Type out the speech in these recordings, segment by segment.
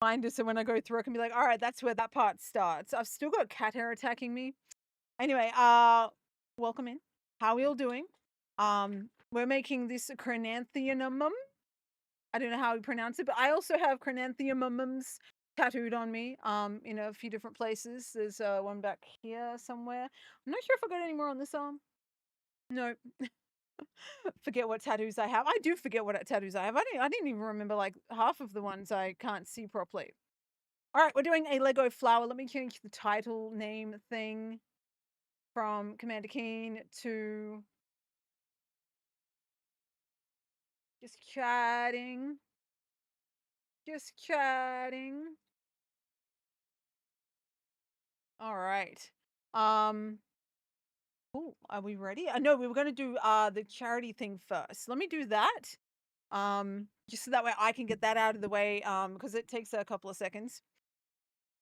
reminder so when I go through, I can be like, all right, that's where that part starts. I've still got cat hair attacking me. Anyway, welcome in. How are you all doing? We're making this chrysanthemum. I don't know how we pronounce it, but I also have chrysanthemums tattooed on me, in a few different places. There's one back here somewhere. I'm not sure if I got any more on this arm. No, forget what tattoos I have. I do forget what tattoos I have. I didn't even remember like half of the ones I can't see properly. All right, we're doing a Lego flower. Let me change the title name thing from Commander Keen to just chatting. Just chatting. All right. Ooh, are we ready? No, we were going to do the charity thing first. Let me do that. Just so that way I can get that out of the way because it takes a couple of seconds.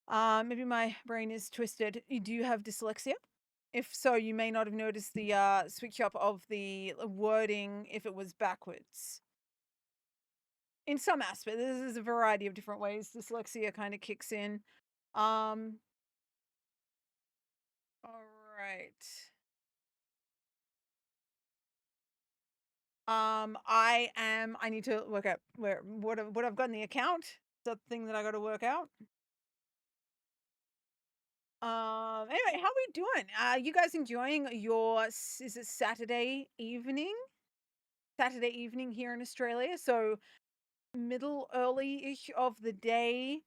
Maybe my brain is twisted. Do you have dyslexia? If so, you may not have noticed the switch up of the wording if it was backwards. In some aspects, there's a variety of different ways dyslexia kind of kicks in. All right. I need to work out what I've got in the account. It's a thing that I got to work out. Anyway, how we doing? You guys enjoying your, is it Saturday evening? Saturday evening here in Australia. So middle early-ish of the day,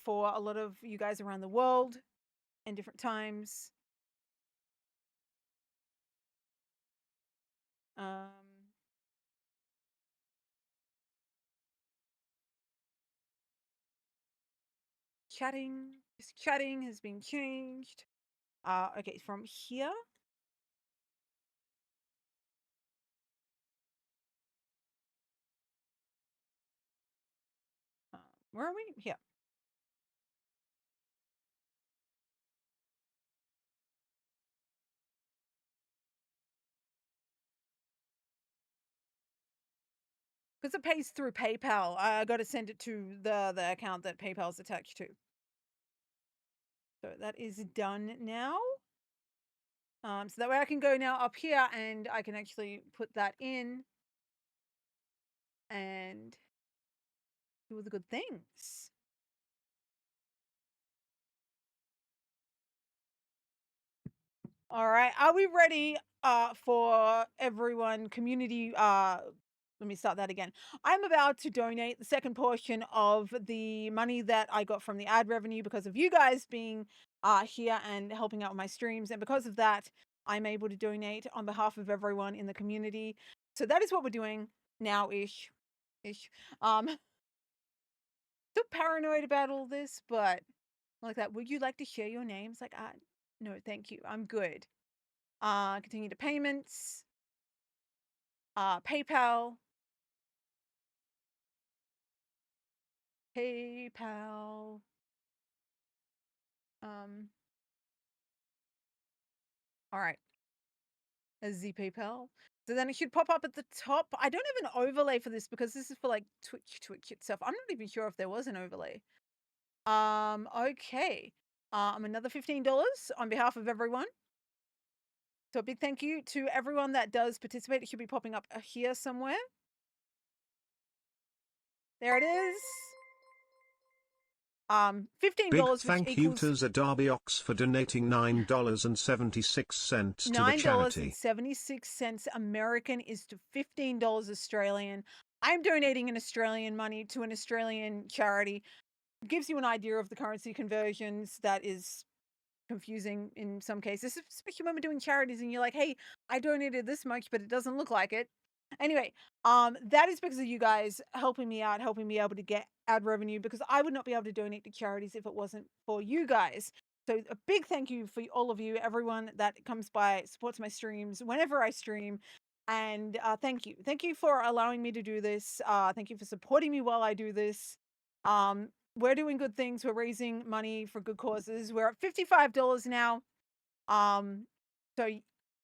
for a lot of you guys around the world and different times. Um, just chatting has been changed. Okay, from here. Where are we? Here. Because it pays through PayPal. I got to send it to the account that PayPal's attached to. So that is done now. So that way I can go now up here and I can actually put that in and do the good things. All right. Are we ready for everyone community let me start that again. I'm about to donate the second portion of the money that I got from the ad revenue because of you guys being here and helping out with my streams, and because of that I'm able to donate on behalf of everyone in the community. So that is what we're doing now ish. Still paranoid about all this, but like that. Would you like to share your names? Like, no, thank you. I'm good. Continue to payments. PayPal. PayPal. All right. Z PayPal. So then it should pop up at the top. I don't have an overlay for this because this is for like Twitch itself. I'm not even sure if there was an overlay. Okay. Another $15 on behalf of everyone. So a big thank you to everyone that does participate. It should be popping up here somewhere. There it is. $15, Big which thank you equals to Zadabi Ox for donating $9.76 to the charity. $9.76 American is to $15 Australian. I'm donating an Australian money to an Australian charity. It gives you an idea of the currency conversions. That is confusing in some cases, especially when we're doing charities and you're like, hey, I donated this much, but it doesn't look like it. Anyway, that is because of you guys helping me out, helping me able to get ad revenue, because I would not be able to donate to charities if it wasn't for you guys. So a big thank you for all of you, everyone that comes by, supports my streams whenever I stream. And thank you. Thank you for allowing me to do this. Thank you for supporting me while I do this. We're doing good things. We're raising money for good causes. We're at $55 now. So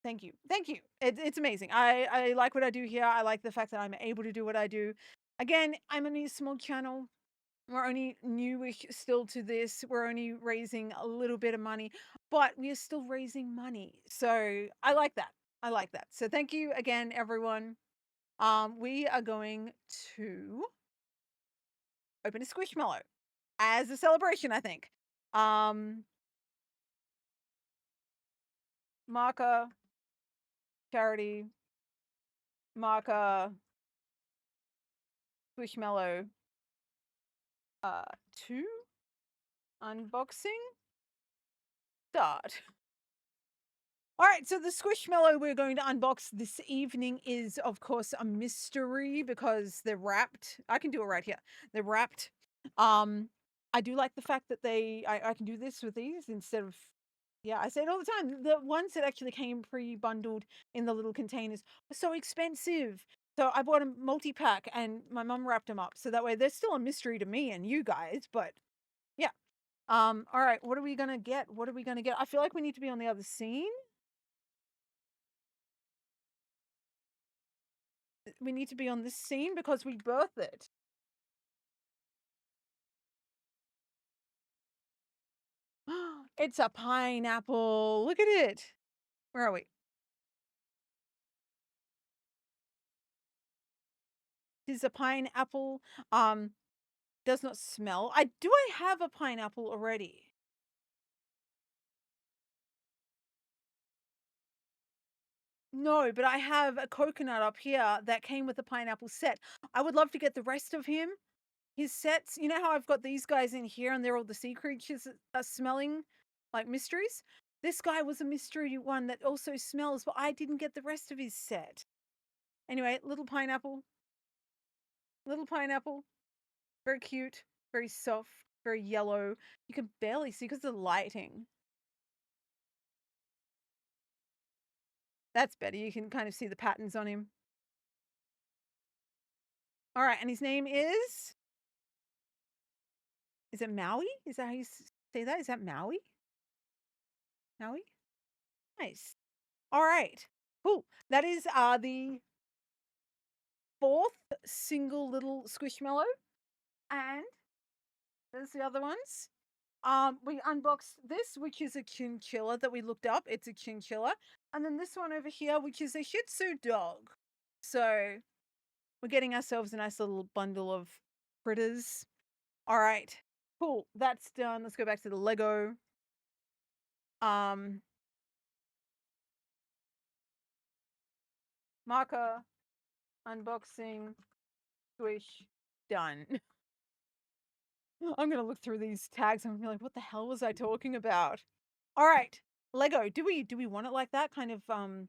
thank you. Thank you. It's amazing. I like what I do here. I like the fact that I'm able to do what I do. Again, I'm on a small channel. We're only newish still to this. We're only raising a little bit of money, but we are still raising money. So I like that. I like that. So thank you again, everyone. We are going to open a squishmallow as a celebration, I think. Marker, charity, marker, squishmallow, 2, unboxing, start. All right, so the squishmallow we're going to unbox this evening is, of course, a mystery because they're wrapped. I can do it right here. They're wrapped. I do like the fact that I can do this with these instead of, yeah, I say it all the time. The ones that actually came pre-bundled in the little containers were so expensive. So I bought a multi-pack and my mum wrapped them up. So that way they're still a mystery to me and you guys, but yeah. All right, what are we gonna get? What are we gonna get? I feel like we need to be on the other scene. We need to be on this scene because we birthed it. It's a pineapple. Look at it. Where are we? This is a pineapple. Does not smell. I have a pineapple already? No, but I have a coconut up here that came with the pineapple set. I would love to get the rest of him. His sets, you know how I've got these guys in here and they're all the sea creatures that are smelling like mysteries? This guy was a mystery one that also smells, but I didn't get the rest of his set. Anyway, little pineapple. Little pineapple. Very cute. Very soft. Very yellow. You can barely see because of the lighting. That's better. You can kind of see the patterns on him. All right, and his name is it Maui? Is that how you say that? Is that Maui? Maui? Nice. All right. Cool. That is the 4th single little squishmallow. And there's the other ones. We unboxed this, which is a chinchilla that we looked up. It's a chinchilla. And then this one over here, which is a Shih Tzu dog. So we're getting ourselves a nice little bundle of critters. All right. Cool. That's done. Let's go back to the Lego. Marker, unboxing, squish, done. I'm gonna look through these tags and I'm gonna be like, what the hell was I talking about? All right, Lego. Do we want it like that? Kind of I don't know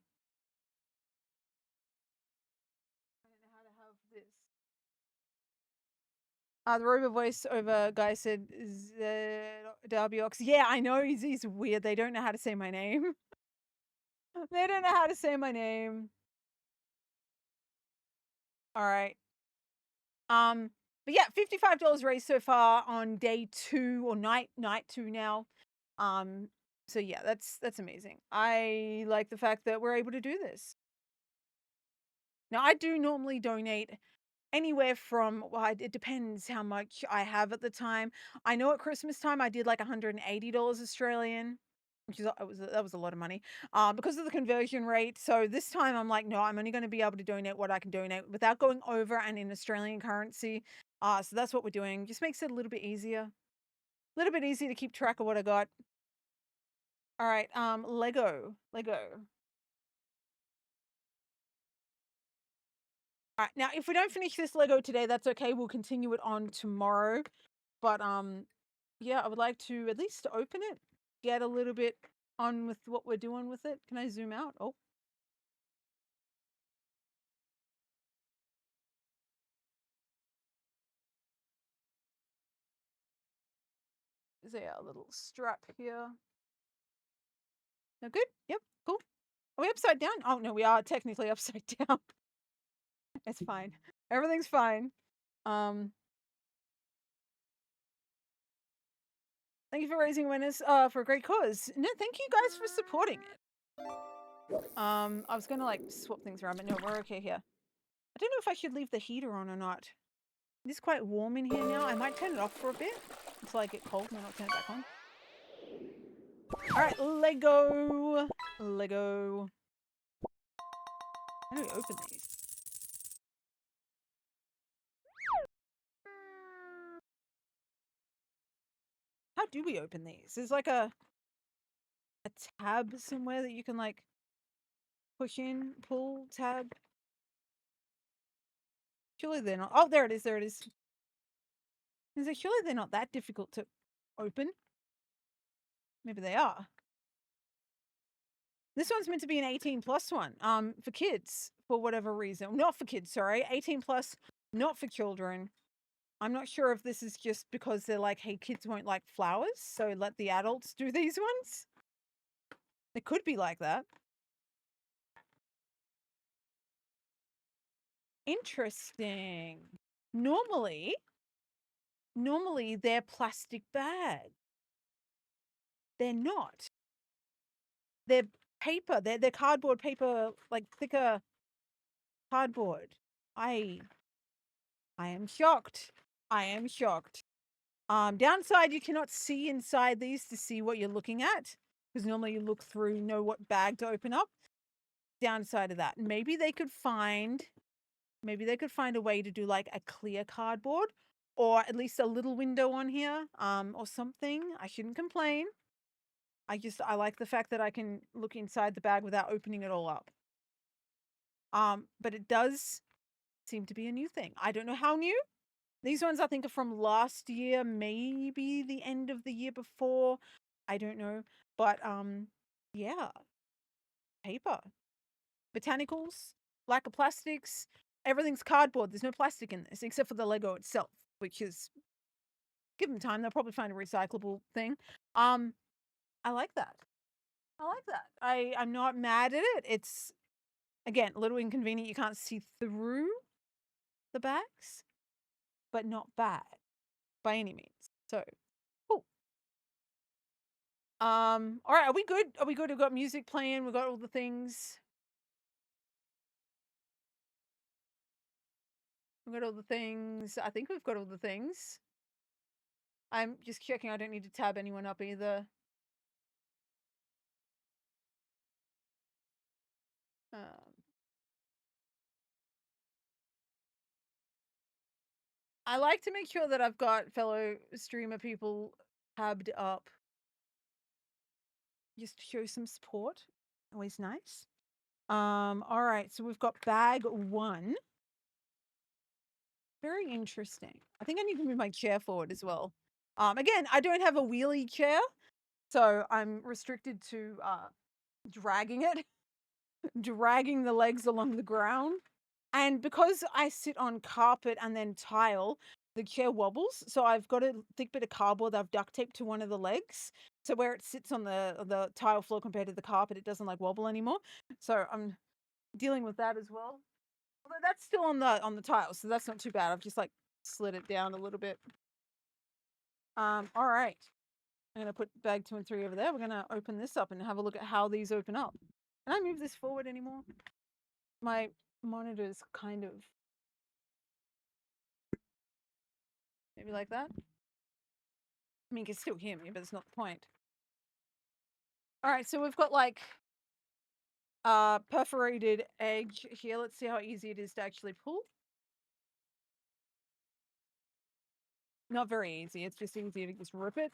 how to have this. The robot voice over guy said Darby Ox. Yeah, I know he's weird. They don't know how to say my name. They don't know how to say my name. All right. But yeah, $55 raised so far on day 2 or night 2 now. So yeah, that's amazing. I like the fact that we're able to do this. Now, I do normally donate anywhere from, well, it depends how much I have at the time. I know at Christmas time I did like $180 Australian, which is that was a lot of money, because of the conversion rate. So this time I'm like, no, I'm only going to be able to donate what I can donate without going over and in Australian currency. So that's what we're doing. Just makes it a little bit easier. A little bit easier to keep track of what I got. All right, Lego. All right, now if we don't finish this Lego today, that's okay. We'll continue it on tomorrow. But yeah, I would like to at least open it, get a little bit on with what we're doing with it. Can I zoom out? Oh. Is there a little strap here? No good? Yep, cool. Are we upside down? Oh no, we are technically upside down. It's fine. Everything's fine. Thank you for raising awareness for a great cause. No, thank you guys for supporting it. I was gonna like swap things around, but no, we're okay here. I don't know if I should leave the heater on or not. It is quite warm in here now. I might turn it off for a bit until I get cold and then I'll turn it back on. All right, Lego. Lego. How do we open these? How do we open these? There's like a tab somewhere that you can like push in, pull, tab. Surely they're not. Oh, there it is. There it is. Surely they're not that difficult to open. Maybe they are. This one's meant to be an 18 plus one. For kids, for whatever reason. Not for kids, sorry. 18 plus, not for children. I'm not sure if this is just because they're like, hey, kids won't like flowers, so let the adults do these ones. It could be like that. Interesting. Normally they're plastic bags. They're not. They're paper. They're cardboard paper, like thicker cardboard. I am shocked. I am shocked. Downside, you cannot see inside these to see what you're looking at, because normally you look through, know what bag to open up. Downside of that, maybe they could find a way to do like a clear cardboard, or at least a little window on here, or something. I shouldn't complain. I like the fact that I can look inside the bag without opening it all up. But it does seem to be a new thing. I don't know how new. These ones I think are from last year, maybe the end of the year before. I don't know. But yeah. Paper. Botanicals, lack of plastics, everything's cardboard. There's no plastic in this except for the Lego itself, which is, give them time, they'll probably find a recyclable thing. I like that. I'm not mad at it. It's, again, a little inconvenient. You can't see through the bags, but not bad by any means. So, cool. All right, are we good? We've got music playing. We've got all the things. We've got all the things. I think we've got all the things. I'm just checking. I don't need to tab anyone up either. I like to make sure that I've got fellow streamer people tabbed up. Just to show some support. Always nice. All right, so we've got bag 1. Very interesting. I think I need to move my chair forward as well. Again, I don't have a wheelie chair, so I'm restricted to dragging it, dragging the legs along the ground. And because I sit on carpet and then tile, the chair wobbles. So I've got a thick bit of cardboard that I've duct taped to one of the legs. So where it sits on the tile floor compared to the carpet, it doesn't like wobble anymore. So I'm dealing with that as well. Although that's still on the tile, so that's not too bad. I've just like slid it down a little bit. All right. I'm gonna put bag 2 and 3 over there. We're gonna open this up and have a look at how these open up. Can I move this forward anymore? My monitor's kind of maybe like that. I mean, you can still hear me, but it's not the point. All right, so we've got like perforated edge here. Let's see how easy it is to actually pull. Not very easy. It's just easier to just rip it.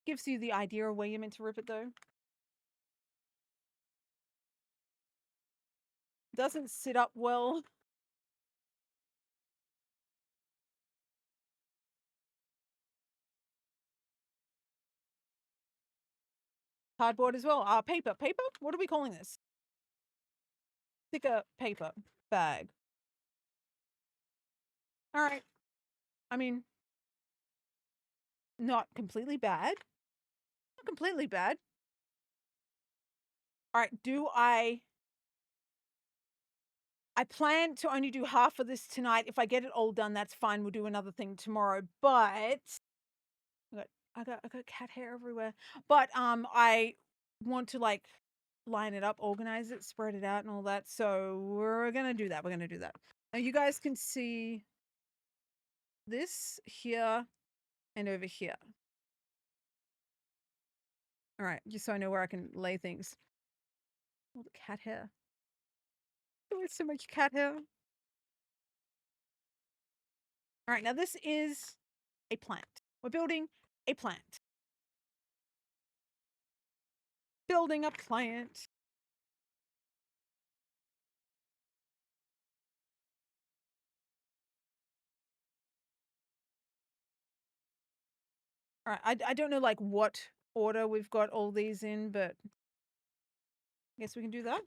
Gives you the idea of where you're meant to rip it though. Doesn't sit up well. Cardboard as well. Paper. Paper? What are we calling this? Thicker paper bag. All right. I mean, not completely bad. Not completely bad. All right. I plan to only do half of this tonight. If I get it all done, that's fine. We'll do another thing tomorrow. But I got cat hair everywhere. But I want to like line it up, organize it, spread it out and all that. So we're gonna do that. Now you guys can see this here and over here. All right, just so I know where I can lay things. Oh, the cat hair. There was so much cat hair. All right, now this is a plant. We're building a plant. Building a plant. All right, I don't know like what order we've got all these in, but I guess we can do that.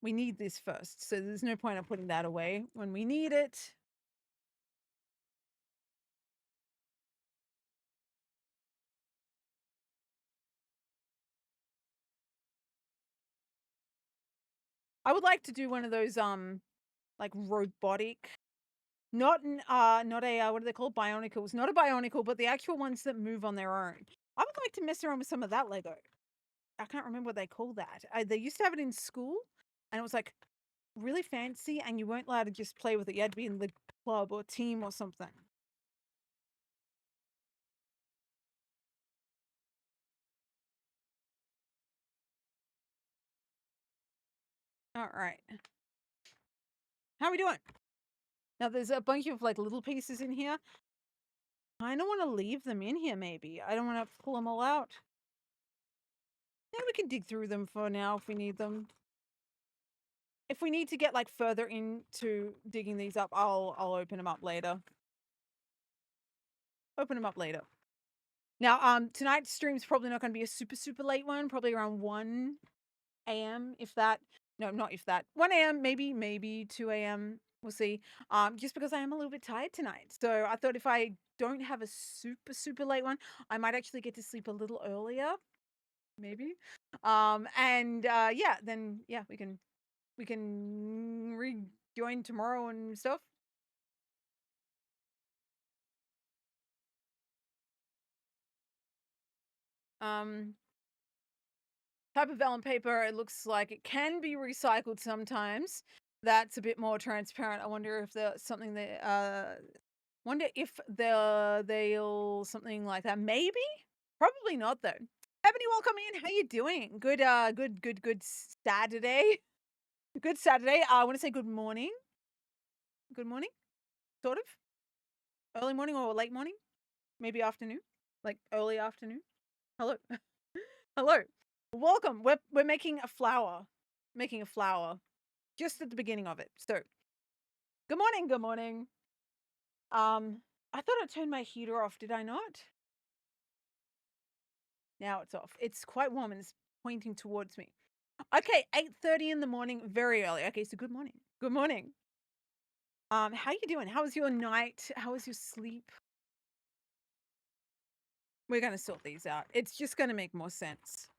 We need this first, so there's no point of putting that away when we need it. I would like to do one of those like robotic, not a what are they called, bionicles, not a bionicle, but the actual ones that move on their own. I would like to mess around with some of that Lego. I can't remember what they call that. They used to have it in school, and it was like really fancy, and you weren't allowed to just play with it. You had to be in the club or team or something. All right. How are we doing? Now there's a bunch of like little pieces in here. I don't want to leave them in here, maybe. I don't want to pull them all out. Yeah, we can dig through them for now if we need them. If we need to get like further into digging these up, I'll open them up later. Open them up later. Now, tonight's stream's probably not going to be a super late one. Probably around 1 a.m. if that. No, not if that. 1 a.m. maybe 2 a.m. We'll see. Just because I am a little bit tired tonight, so I thought if I don't have a super late one, I might actually get to sleep a little earlier. Maybe. And yeah, then yeah, we can rejoin tomorrow and stuff. Type of vellum paper, it looks like it can be recycled sometimes. That's a bit more transparent. I wonder if there's something that wonder if they'll something like that. Maybe? Probably not though. Ebony, welcome in. How you doing? Good Saturday. Good Saturday. I want to say good morning. Good morning, sort of. Early morning or late morning? Maybe afternoon? Like early afternoon? Hello. Hello. Welcome. We're making a flower. Making a flower. Just at the beginning of it. So good morning, good morning. I thought I turned my heater off, did I not? Now it's off. It's quite warm and it's pointing towards me. Okay, 8:30 in the morning, very early. Okay, so good morning. Good morning. How you doing? How was your night? How was your sleep? We're gonna sort these out. It's just gonna make more sense.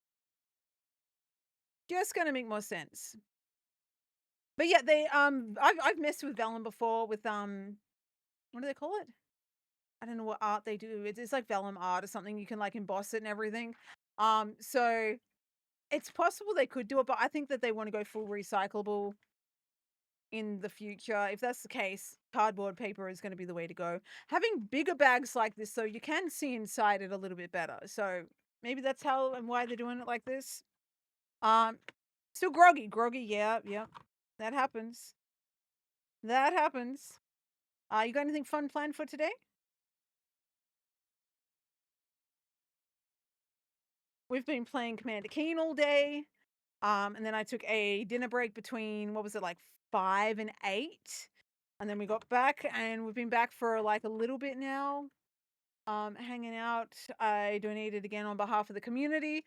Just gonna make more sense. But yeah, they I've messed with vellum before with what do they call it? I don't know what art they do. It's like vellum art or something. You can like emboss it and everything. So it's possible they could do it, but I think that they want to go full recyclable in the future. If that's the case, cardboard paper is going to be the way to go. Having bigger bags like this, so you can see inside it a little bit better. So maybe that's how and why they're doing it like this. Um, Still groggy. Yeah. That happens. That happens. You got anything fun planned for today? We've been playing Commander Keen all day. And then I took a dinner break between, what was it, like 5 and 8? And then we got back and we've been back for like a little bit now, hanging out. I donated again on behalf of the community.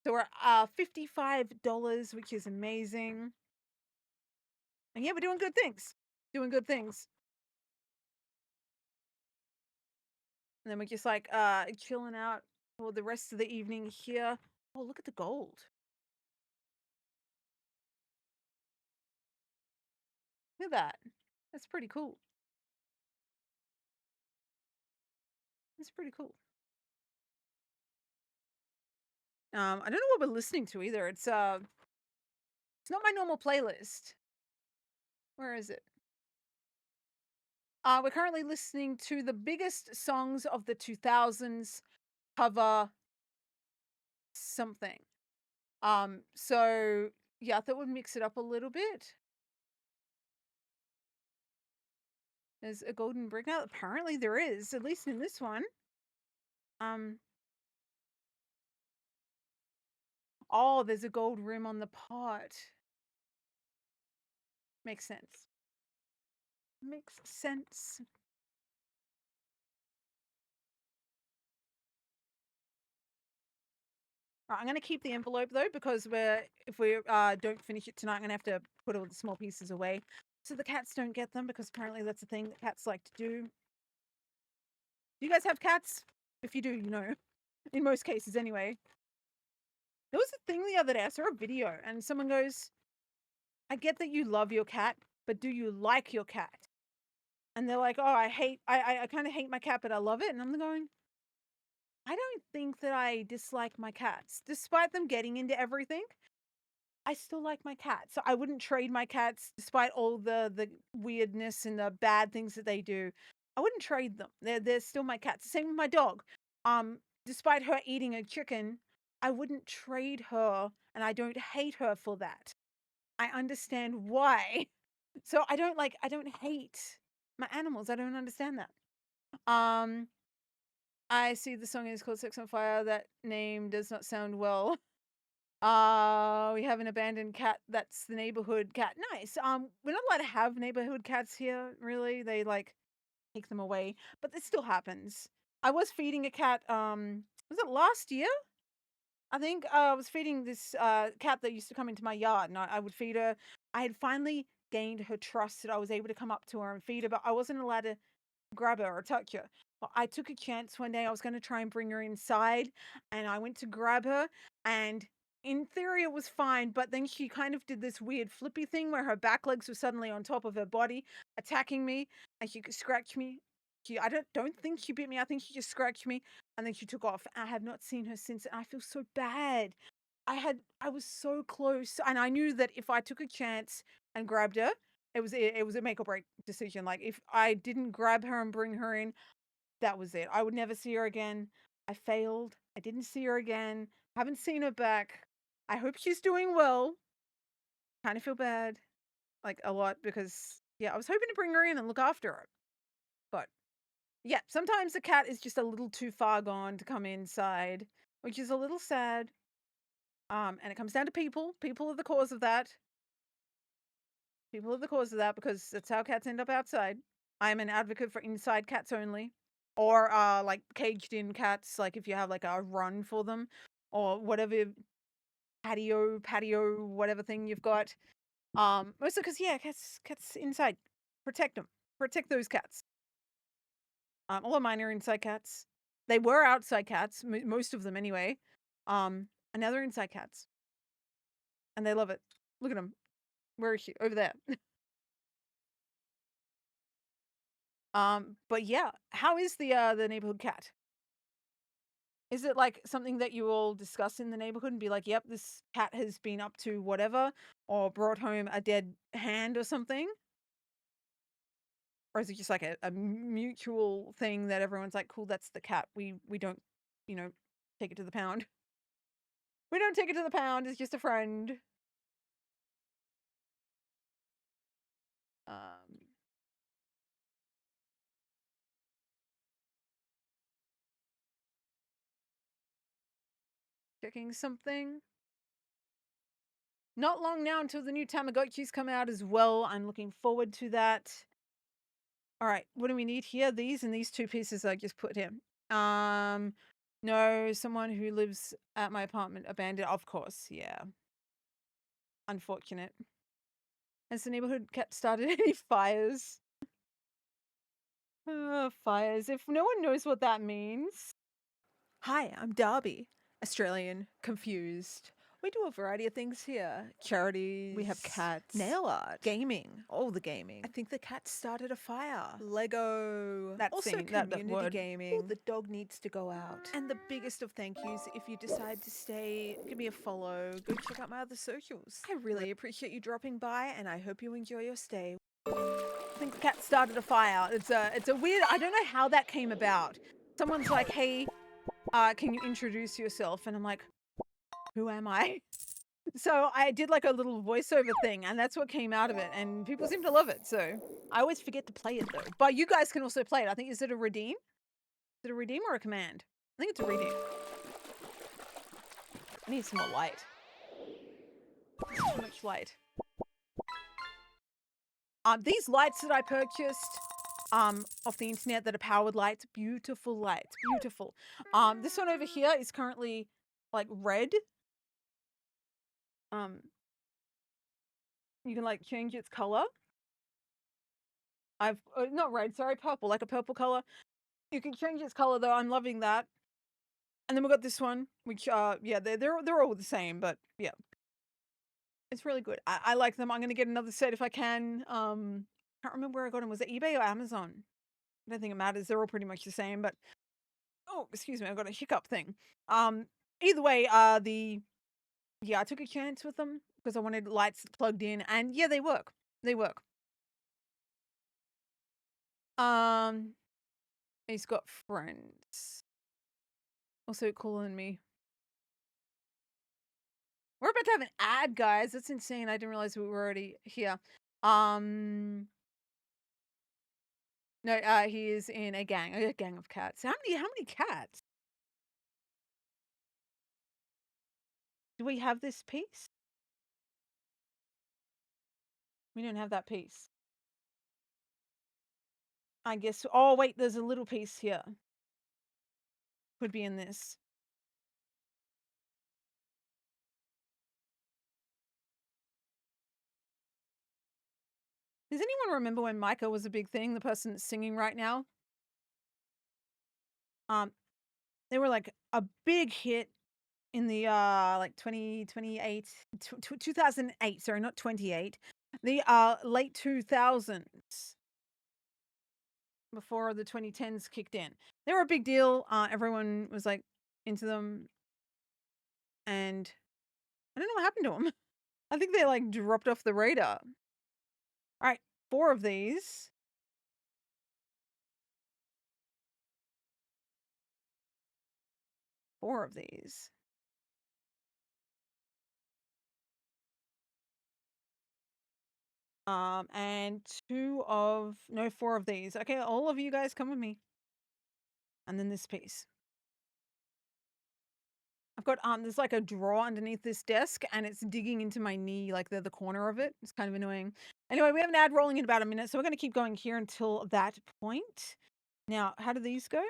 So we're $55, which is amazing. And yeah, we're doing good things. Doing good things. And then we're just like chilling out for the rest of the evening here. Oh, look at the gold. Look at that. That's pretty cool. That's pretty cool. I don't know what we're listening to either. It's not my normal playlist. Where is it? We're currently listening to the biggest songs of the 2000s cover something. So yeah, I thought we'd mix it up a little bit. There's a golden brick now. Apparently there is, at least in this one. Oh, there's a gold rim on the pot. Makes sense. Makes sense. Right, I'm going to keep the envelope though, because if we don't finish it tonight, I'm going to have to put all the small pieces away so the cats don't get them, because apparently that's a thing that cats like to do. Do you guys have cats? If you do, you know, in most cases anyway. There was a thing the other day, I saw a video and someone goes, I get that you love your cat, but do you like your cat? And they're like, oh, I kind of hate my cat, but I love it. And I'm going, I don't think that I dislike my cats. Despite them getting into everything, I still like my cats. So I wouldn't trade my cats despite all the weirdness and the bad things that they do. I wouldn't trade them. They're still my cats. Same with my dog. Despite her eating a chicken, I wouldn't trade her, and I don't hate her for that. I understand why. So I don't hate my animals. I don't understand that. I see the song is called Sex on Fire. That name does not sound well. We have an abandoned cat. That's the neighborhood cat. Nice. We're not allowed to have neighborhood cats here, really. They like take them away, but this still happens. I was feeding a cat, was it last year? I think I was feeding this cat that used to come into my yard, and I would feed her. I had finally gained her trust that I was able to come up to her and feed her, but I wasn't allowed to grab her or touch her. But I took a chance one day. I was going to try and bring her inside, and I went to grab her, and in theory it was fine, but then she kind of did this weird flippy thing where her back legs were suddenly on top of her body, attacking me, and she could scratch me. I don't think she bit me. I think she just scratched me, and then she took off. I have not seen her since, and I feel so bad. I was so close, and I knew that if I took a chance and grabbed her, it was a make or break decision. Like if I didn't grab her and bring her in, that was it. I would never see her again. I failed. I didn't see her again. Haven't seen her back. I hope she's doing well. Kind of feel bad, like a lot, because yeah, I was hoping to bring her in and look after her. But yeah, sometimes the cat is just a little too far gone to come inside, which is a little sad. And it comes down to people. People are the cause of that. People are the cause of that, because that's how cats end up outside. I'm an advocate for inside cats only, or like caged in cats, like if you have like a run for them, or whatever patio, whatever thing you've got. Mostly because yeah, cats inside. Protect them. Protect those cats. All of mine are inside cats. They were outside cats, most of them anyway. And now they're inside cats, and they love it. Look at them. Where is she? Over there. But yeah, how is the neighborhood cat? Is it like something that you all discuss in the neighborhood and be like, yep, this cat has been up to whatever, or brought home a dead hand or something? Or is it just like a mutual thing that everyone's like, cool, that's the cat. We don't, you know, take it to the pound. We don't take it to the pound. It's just a friend. Um, Checking something. Not long now until the new Tamagotchis come out as well. I'm looking forward to that. All right, what do we need here? These and these two pieces I just put here. No, someone who lives at my apartment abandoned. Of course, yeah. Unfortunate. Has the neighborhood cat started any fires? Fires. If no one knows what that means. Hi, I'm Darby, Australian, confused. We do a variety of things here. Charities. We have cats. Nail art. Gaming. All the gaming. I think the cat started a fire. Lego. That also thing, community that gaming. Oh, the dog needs to go out. And the biggest of thank yous, if you decide to stay, give me a follow. Go check out my other socials. I really appreciate you dropping by, and I hope you enjoy your stay. I think the cat started a fire. It's a weird. I don't know how that came about. Someone's like, "Hey, can you introduce yourself?" And I'm like, "Who am I?" So I did like a little voiceover thing, and that's what came out of it. And people seem to love it. So I always forget to play it though. But you guys can also play it. I think is it a redeem? Is it a redeem or a command? I think it's a redeem. I need some more light. There's too much light. These lights that I purchased off the internet that are powered lights, beautiful lights, beautiful. This one over here is currently like red. You can like change its color. I've not red, sorry, purple, like a purple color. You can change its color though. I'm loving that. And then we got this one, which yeah, they're all the same, but yeah, it's really good. I like them. I'm gonna get another set if I can. Can't remember where I got them. Was it eBay or Amazon? I don't think it matters. They're all pretty much the same, but oh, excuse me, I got a hiccup thing. Either way, I took a chance with them because I wanted lights plugged in, and yeah, they work. They work. Um, he's got friends. Also calling me. We're about to have an ad, guys. That's insane. I didn't realize we were already here. No, he is in a gang of cats. How many cats? Do we have this piece? We don't have that piece. I guess. Oh, wait, there's a little piece here. Could be in this. Does anyone remember when Micah was a big thing? The person that's singing right now? They were like a big hit in the like 2008 2008, sorry, not 28. The late 2000s before the 2010s kicked in. They were a big deal. Everyone was like into them, and I don't know what happened to them. I think they like dropped off the radar. All right, 4 of these. 4 of these. And 4 of these. Okay, all of you guys come with me. And then this piece. I've got there's like a drawer underneath this desk and it's digging into my knee, like the corner of it. It's kind of annoying. Anyway, we have an ad rolling in about a minute, so we're gonna keep going here until that point. Now, how do these go?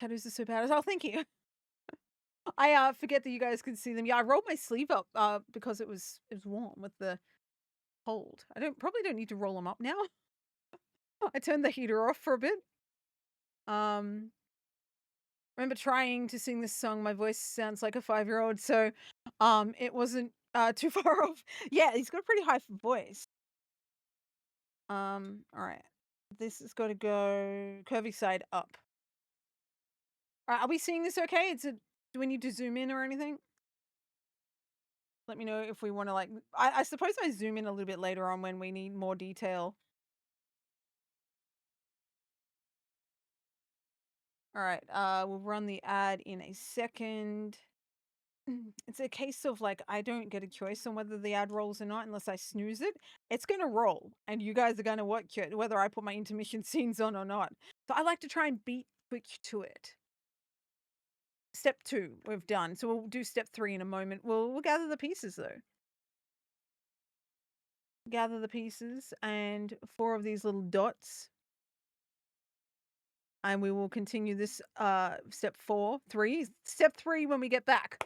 Tattoos are so bad. Oh, thank you. I forget that you guys can see them. Yeah, I rolled my sleeve up because it was warm with the cold. Probably don't need to roll them up now. I turned the heater off for a bit. Remember trying to sing this song. My voice sounds like a 5-year-old, so it wasn't too far off. Yeah, he's got a pretty high voice. All right. This has got to go curvy side up. All right, are we seeing this okay? Do we need to zoom in or anything? Let me know if we want to like I suppose I zoom in a little bit later on when we need more detail. All right, we'll run the ad in a second. It's a case of like I don't get a choice on whether the ad rolls or not unless I snooze it. It's gonna roll, and you guys are gonna watch it whether I put my intermission scenes on or not. So I like to try and beat switch to it. Step 2 we've done, so we'll do step 3 in a moment. We'll gather the pieces though. Gather the pieces and 4 of these little dots. And we will continue this step 3 when we get back.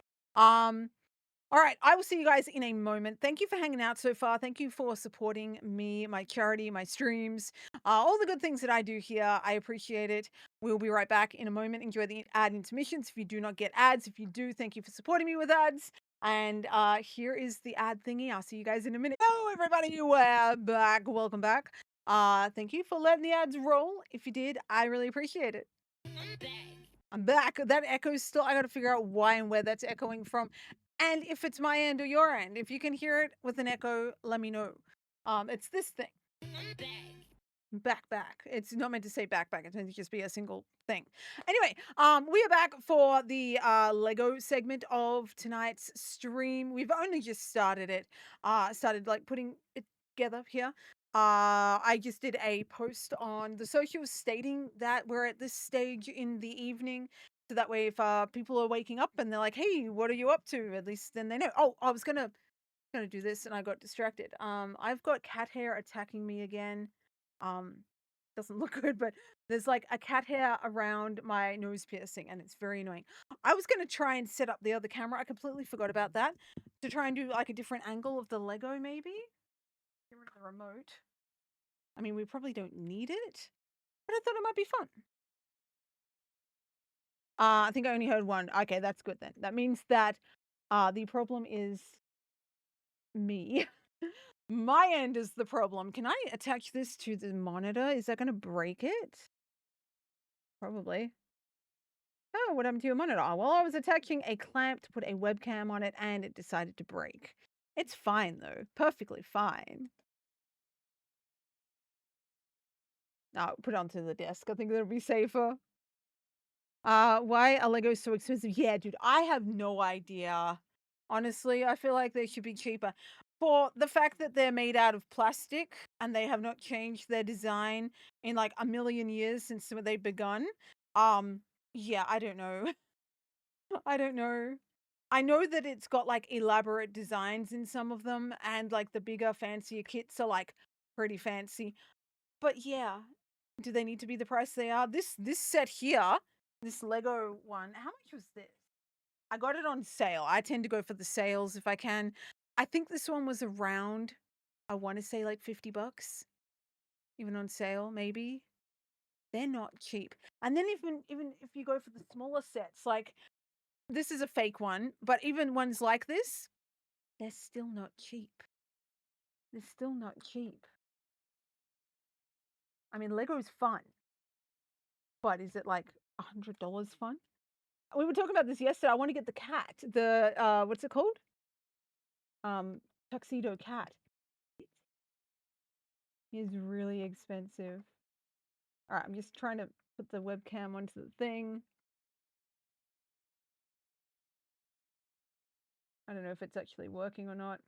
All right, I will see you guys in a moment. Thank you for hanging out so far. Thank you for supporting me, my charity, my streams, all the good things that I do here. I appreciate it. We'll be right back in a moment. Enjoy the ad intermissions. If you do not get ads, if you do, thank you for supporting me with ads. And here is the ad thingy. I'll see you guys in a minute. Hello, everybody. We're back. Welcome back. Thank you for letting the ads roll. If you did, I really appreciate it. I'm back. That echoes still. I got to figure out why and where that's echoing from. And if it's my end or your end, if you can hear it with an echo, let me know. It's this thing. Backpack. It's not meant to say backpack. It's meant to just be a single thing. Anyway, we are back for the Lego segment of tonight's stream. We've only just started it. Started like putting it together here. I just did a post on the socials stating that we're at this stage in the evening. So that way if people are waking up and they're like, "Hey, what are you up to?" At least then they know. Oh, I was gonna do this and I got distracted. I've got cat hair attacking me again. Um, doesn't look good, but there's like a cat hair around my nose piercing and it's very annoying. I was gonna try and set up the other camera. I completely forgot about that. To try and do like a different angle of the Lego, maybe. Get rid of the remote. I mean, we probably don't need it, but I thought it might be fun. I think I only heard one. Okay, that's good then. That means that the problem is me. My end is the problem. Can I attach this to the monitor? Is that going to break it? Probably. Oh, what happened to your monitor? Oh, well, I was attaching a clamp to put a webcam on it and it decided to break. It's fine though. Perfectly fine. I'll put it onto the desk. I think that'll be safer. Why are Legos so expensive? Yeah, dude, I have no idea. Honestly, I feel like they should be cheaper. For the fact that they're made out of plastic and they have not changed their design in like a million years since they've begun. Um, yeah, I don't know. I don't know. I know that it's got like elaborate designs in some of them, and like the bigger, fancier kits are like pretty fancy. But yeah, do they need to be the price they are? This set here, this Lego one, how much was this? I got it on sale. I tend to go for the sales if I can. I think this one was around, I want to say like 50 bucks, even on sale, maybe. They're not cheap. And then even if you go for the smaller sets, like this is a fake one, but even ones like this, they're still not cheap. They're still not cheap. I mean, Lego's fun, but is it like $100 fun? We were talking about this yesterday. I want to get the cat. The what's it called? Um, tuxedo cat. Is really expensive. All right, I'm just trying to put the webcam onto the thing. I don't know if it's actually working or not.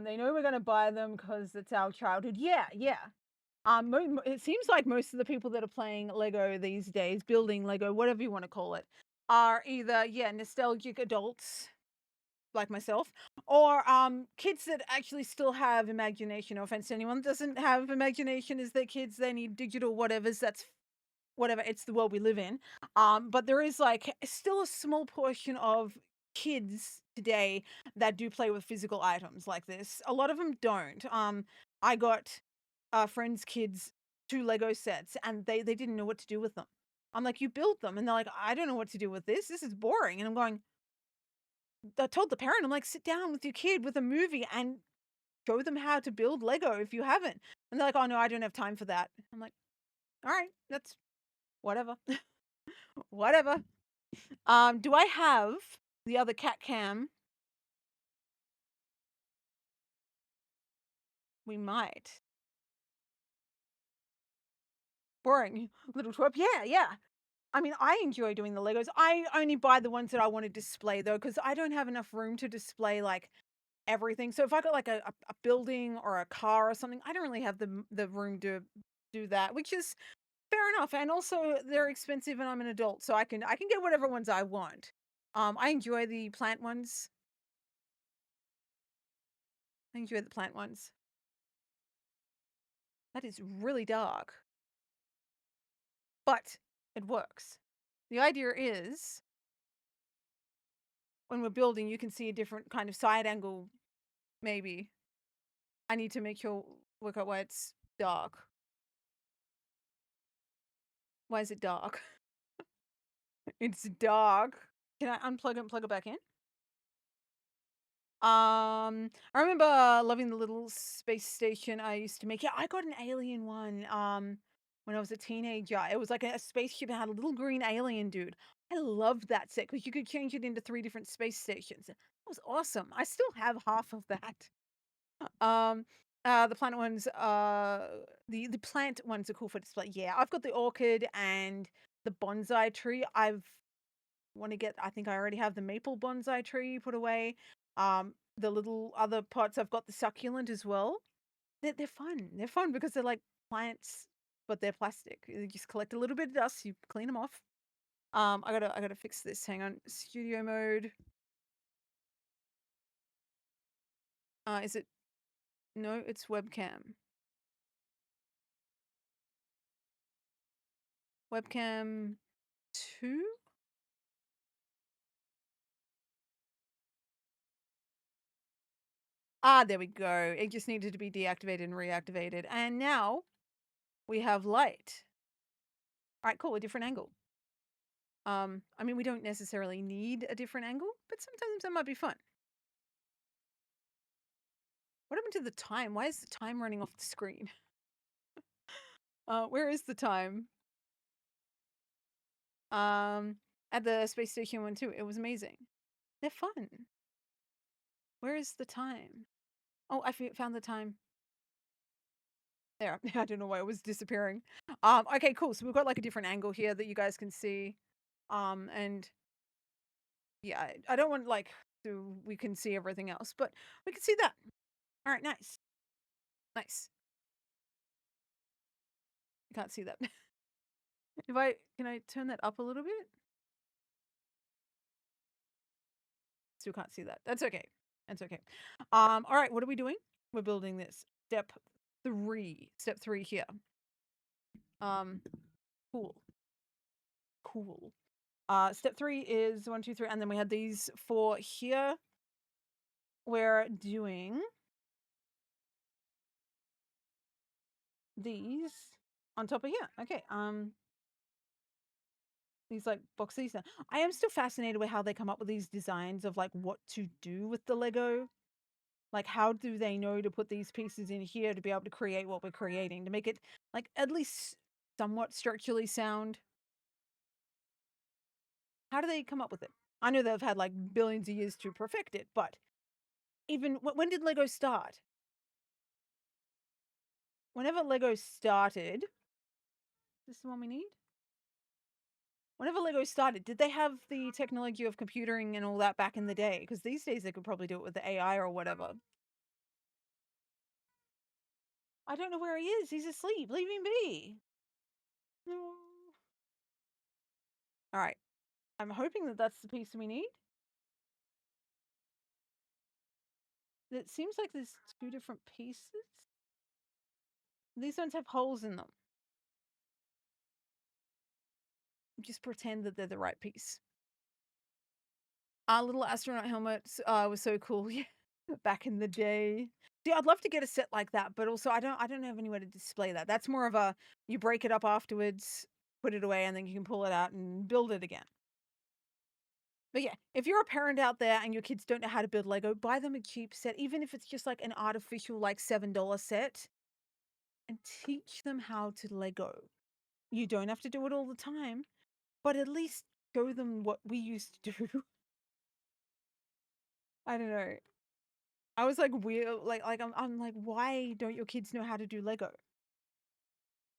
They know we're gonna buy them because it's our childhood. Yeah, yeah. It seems like most of the people that are playing Lego these days, building Lego, whatever you want to call it, are either nostalgic adults like myself, or kids that actually still have imagination. No offense to anyone that doesn't have imagination as their kids. They need digital whatevers. That's whatever, it's the world we live in. But there is like still a small portion of kids today that do play with physical items like this. A lot of them don't. I got friends kids 2 Lego sets and they didn't know what to do with them. I'm like, you build them, and they're like, I don't know what to do with this is boring. And I'm going, I told the parent, I'm like, sit down with your kid with a movie and show them how to build Lego if you haven't. And they're like, oh no, I don't have time for that. I'm like, all right, that's whatever. Whatever. Do I have the other cat cam? We might. Boring. Little twerp. Yeah, yeah. I mean, I enjoy doing the Legos. I only buy the ones that I want to display though, because I don't have enough room to display like everything. So if I got like a building or a car or something, I don't really have the room to do that, which is fair enough. And also they're expensive and I'm an adult, so I can get whatever ones I want. I enjoy the plant ones. I enjoy the plant ones. That is really dark, but it works. The idea is when we're building, you can see a different kind of side angle, maybe. I need to make sure, work out why it's dark. Why is it dark? It's dark. Can I unplug it and plug it back in? I remember loving the little space station I used to make. Yeah, I got an alien one. when I was a teenager. It was like a spaceship that had a little green alien dude. I loved that set because you could change it into 3 different space stations. That was awesome. I still have half of that. Um, the planet ones, the plant ones are cool for display. Yeah, I've got the orchid and the bonsai tree. I think I already have the maple bonsai tree put away. The little other pots, I've got the succulent as well. They're fun. They're fun because they're like plants, but they're plastic. You just collect a little bit of dust, you clean them off. I gotta fix this. Hang on. Studio mode. Is it? No, it's webcam. Webcam 2? Ah, there we go. It just needed to be deactivated and reactivated. And now we have light. All right, cool. A different angle. I mean, we don't necessarily need a different angle, but sometimes that might be fun. What happened to the time? Why is the time running off the screen? Where is the time? At the space station one too. It was amazing. They're fun. Where is the time? Oh, I found the time. There. I don't know why it was disappearing. Okay, cool. So we've got like a different angle here that you guys can see. And yeah, I don't want like so we can see everything else, but we can see that. All right, nice. Nice. You can't see that. Can I turn that up a little bit? Still can't see that. That's okay. That's okay. All right, what are we doing? We're building this. Step 3. Step 3 here. Cool. Cool. Step 3 is 1, 2, 3, and then we had these 4 here. We're doing these on top of here. Okay. These like boxes. I am still fascinated with how they come up with these designs of like what to do with the Lego. Like, how do they know to put these pieces in here to be able to create what we're creating, to make it like at least somewhat structurally sound? How do they come up with it? I know they've had like billions of years to perfect it, but even when did Lego start? Whenever Lego started, is this the one we need? Whenever Lego started, did they have the technology of computing and all that back in the day? Because these days they could probably do it with the AI or whatever. I don't know where he is. He's asleep. Leave him be. No. All right. I'm hoping that that's the piece we need. It seems like there's 2 different pieces. These ones have holes in them. Just pretend that they're the right piece. Our little astronaut helmets was so cool. Yeah, back in the day. See, I'd love to get a set like that, but also I don't have anywhere to display that. That's more of a you break it up afterwards, put it away, and then you can pull it out and build it again. But yeah, if you're a parent out there and your kids don't know how to build Lego, buy them a cheap set, even if it's just like an artificial like $7 set, and teach them how to Lego. You don't have to do it all the time, but at least show them what we used to do. I don't know. I was like weird, like I'm like, why don't your kids know how to do Lego?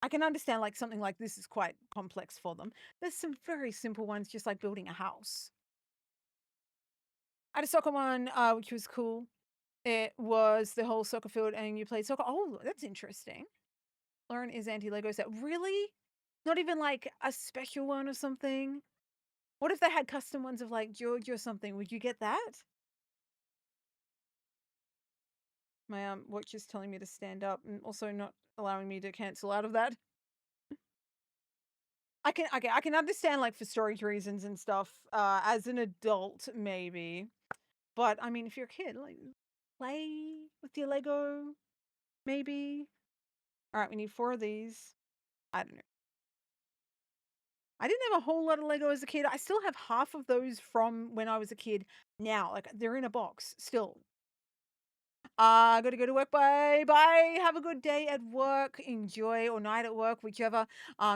I can understand like something like this is quite complex for them. There's some very simple ones, just like building a house. I had a soccer one, which was cool. It was the whole soccer field, and you played soccer. Oh, that's interesting. Lauren is anti-Lego set. Really? Not even like a special one or something? What if they had custom ones of like George or something? Would you get that? My watch is telling me to stand up and also not allowing me to cancel out of that. I can understand like for storage reasons and stuff, as an adult maybe. But I mean if you're a kid, like play with your Lego, maybe. Alright, we need 4 of these. I don't know. I didn't have a whole lot of Lego as a kid. I still have half of those from when I was a kid now. Like they're in a box still. Gotta go to work. Bye. Bye. Have a good day at work. Enjoy, or night at work, whichever.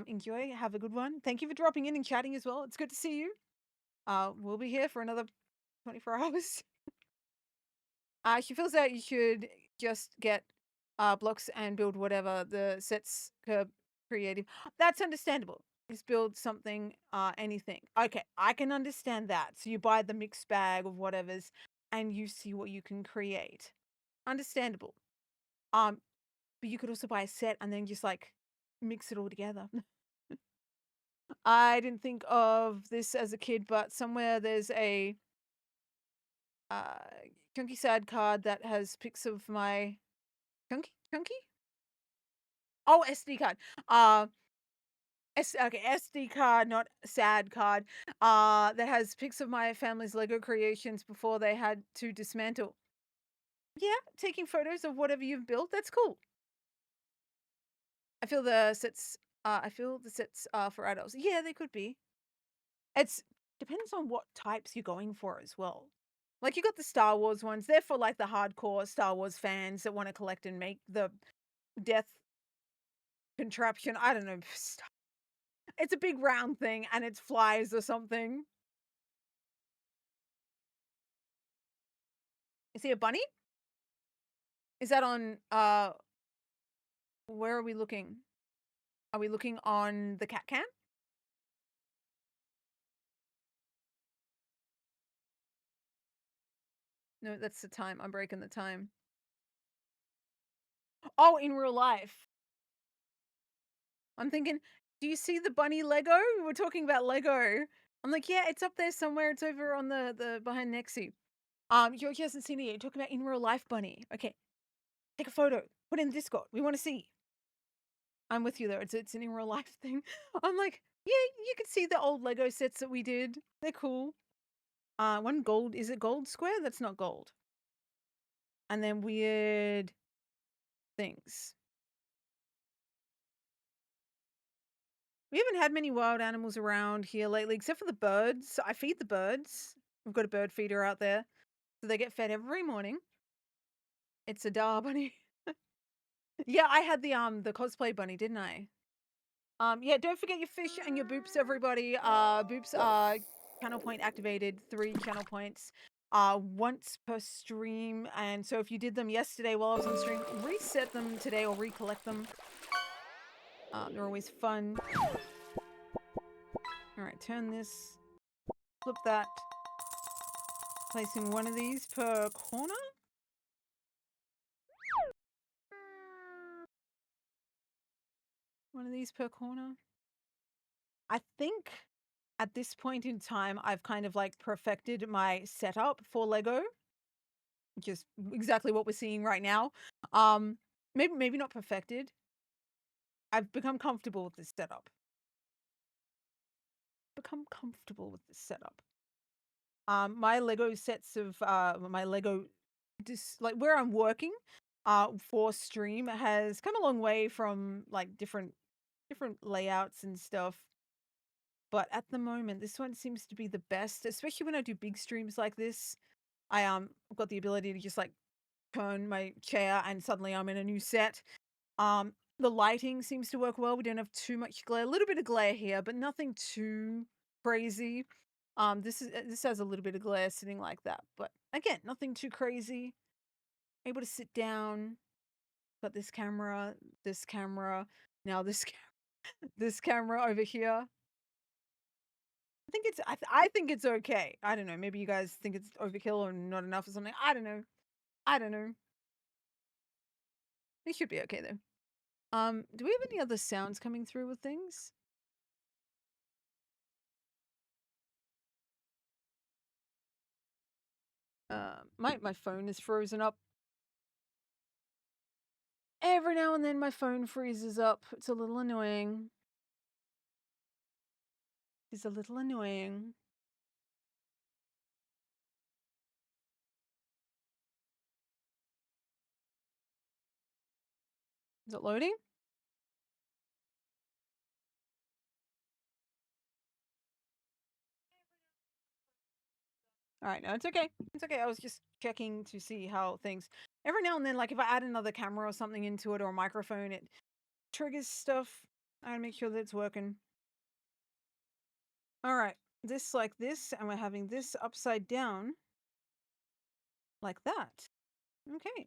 Enjoy. Have a good one. Thank you for dropping in and chatting as well. It's good to see you. We'll be here for another 24 hours. She feels that you should just get blocks and build whatever the sets creative. That's understandable. Just build something, anything. Okay, I can understand that. So you buy the mixed bag of whatever's and you see what you can create. Understandable. Um, but you could also buy a set and then just like mix it all together. I didn't think of this as a kid, but somewhere there's a uh chunky sad card that has pics of my chunky? Oh, SD card. Uh, okay, SD card, not sad card. That has pics of my family's Lego creations before they had to dismantle. Yeah, taking photos of whatever you've built. That's cool. I feel the sets. I feel the sets are for adults. Yeah, they could be. It's depends on what types you're going for as well. Like you got the Star Wars ones. They're for like the hardcore Star Wars fans that want to collect and make the death contraption. I don't know. It's a big round thing and it flies or something. Is he a bunny? Is that on where are we looking? Are we looking on the cat cam? No, that's the time. I'm breaking the time. Oh, in real life. I'm thinking, do you see the bunny Lego? We're talking about Lego. I'm like, yeah, it's up there somewhere. It's over on the behind Nexi. George hasn't seen it yet. You're talking about in real life bunny. Okay. Take a photo. Put it in Discord. We want to see. I'm with you there. It's an in real life thing. I'm like, yeah, you can see the old Lego sets that we did. They're cool. One gold. Is it gold square? That's not gold. And then weird things. We haven't had many wild animals around here lately, except for the birds. I feed the birds. We've got a bird feeder out there, so they get fed every morning. It's a Dar bunny. Yeah, I had the cosplay bunny, didn't I? Yeah, don't forget your fish and your boops, everybody. Boops are channel point activated, 3 channel points, once per stream. And so if you did them yesterday while I was on stream, reset them today or recollect them. They're always fun. All right, turn this, flip that, placing one of these per corner. One of these per corner. I think at this point in time, I've kind of like perfected my setup for Lego. Just exactly what we're seeing right now. Maybe not perfected. I've become comfortable with this setup. My Lego sets of my Lego like where I'm working for stream has come a long way from like different layouts and stuff. But at the moment, this one seems to be the best, especially when I do big streams like this. I've got the ability to just like turn my chair and suddenly I'm in a new set. The lighting seems to work well. We don't have too much glare. A little bit of glare here, but nothing too crazy. This has a little bit of glare sitting like that, but again, nothing too crazy. Able to sit down. Got this camera, now this camera over here. I think it's okay. I don't know. Maybe you guys think it's overkill or not enough or something. I don't know. It should be okay though. Do we have any other sounds coming through with things? My phone is frozen up. Every now and then my phone freezes up. It's a little annoying. It's a little annoying. Is it loading? All right, no, it's okay. It's okay. I was just checking to see how things. Every now and then, like if I add another camera or something into it or a microphone, it triggers stuff. I gotta make sure that it's working. All right, this like this, and we're having this upside down, like that. Okay,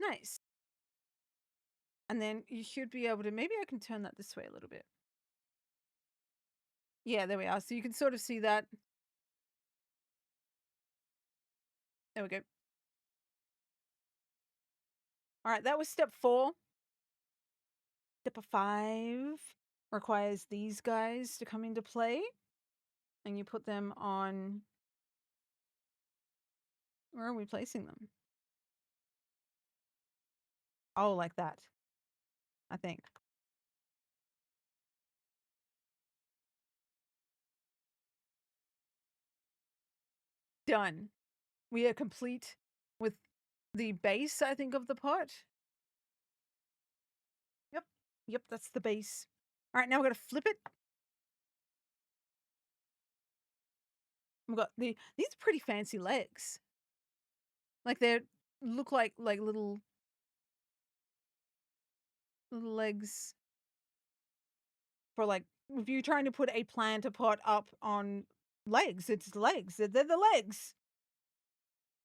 nice. And then you should be able to. Maybe I can turn that this way a little bit. Yeah, there we are. So you can sort of see that. There we go. All right, that was step 4. Step 5 requires these guys to come into play, and you put them on. Where are we placing them? Oh, like that, I think. Done. We are complete with the base, I think, of the pot. Yep. Yep, that's the base. All right, now we're going to flip it. We've got these are pretty fancy legs. Like they look like little legs for like if you're trying to put a planter pot up on legs, it's legs. They're the legs.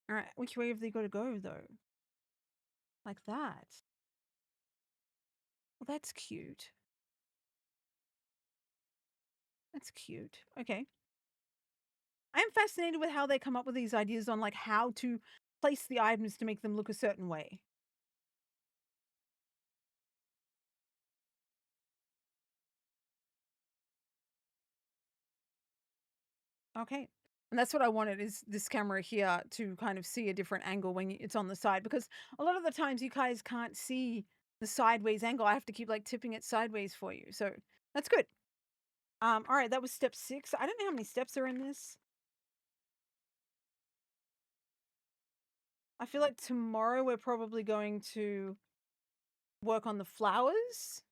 All right, which way have they got to go though? Like that. Well, that's cute. That's cute. Okay. I'm fascinated with how they come up with these ideas on like how to place the items to make them look a certain way. Okay. And that's what I wanted is this camera here to kind of see a different angle when it's on the side because a lot of the times you guys can't see the sideways angle. I have to keep like tipping it sideways for you. So that's good. All right, that was step 6. I don't know how many steps are in this. I feel like tomorrow we're probably going to work on the flowers.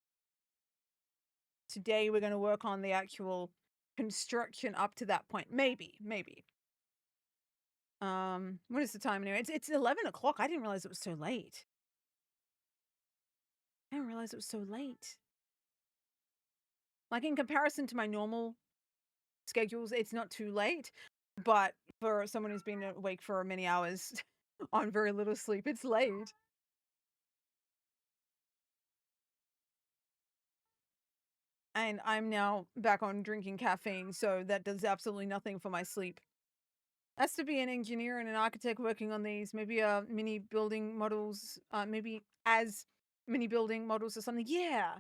Today we're going to work on the actual construction up to that point. Maybe. What is the time anyway? It's 11 o'clock. I didn't realize it was so late. I didn't realize it was so late. Like in comparison to my normal schedules, it's not too late. But for someone who's been awake for many hours on very little sleep, it's late. And I'm now back on drinking caffeine, so that does absolutely nothing for my sleep. Has to be an engineer and an architect working on these, maybe mini building models, maybe as mini building models or something. Yeah.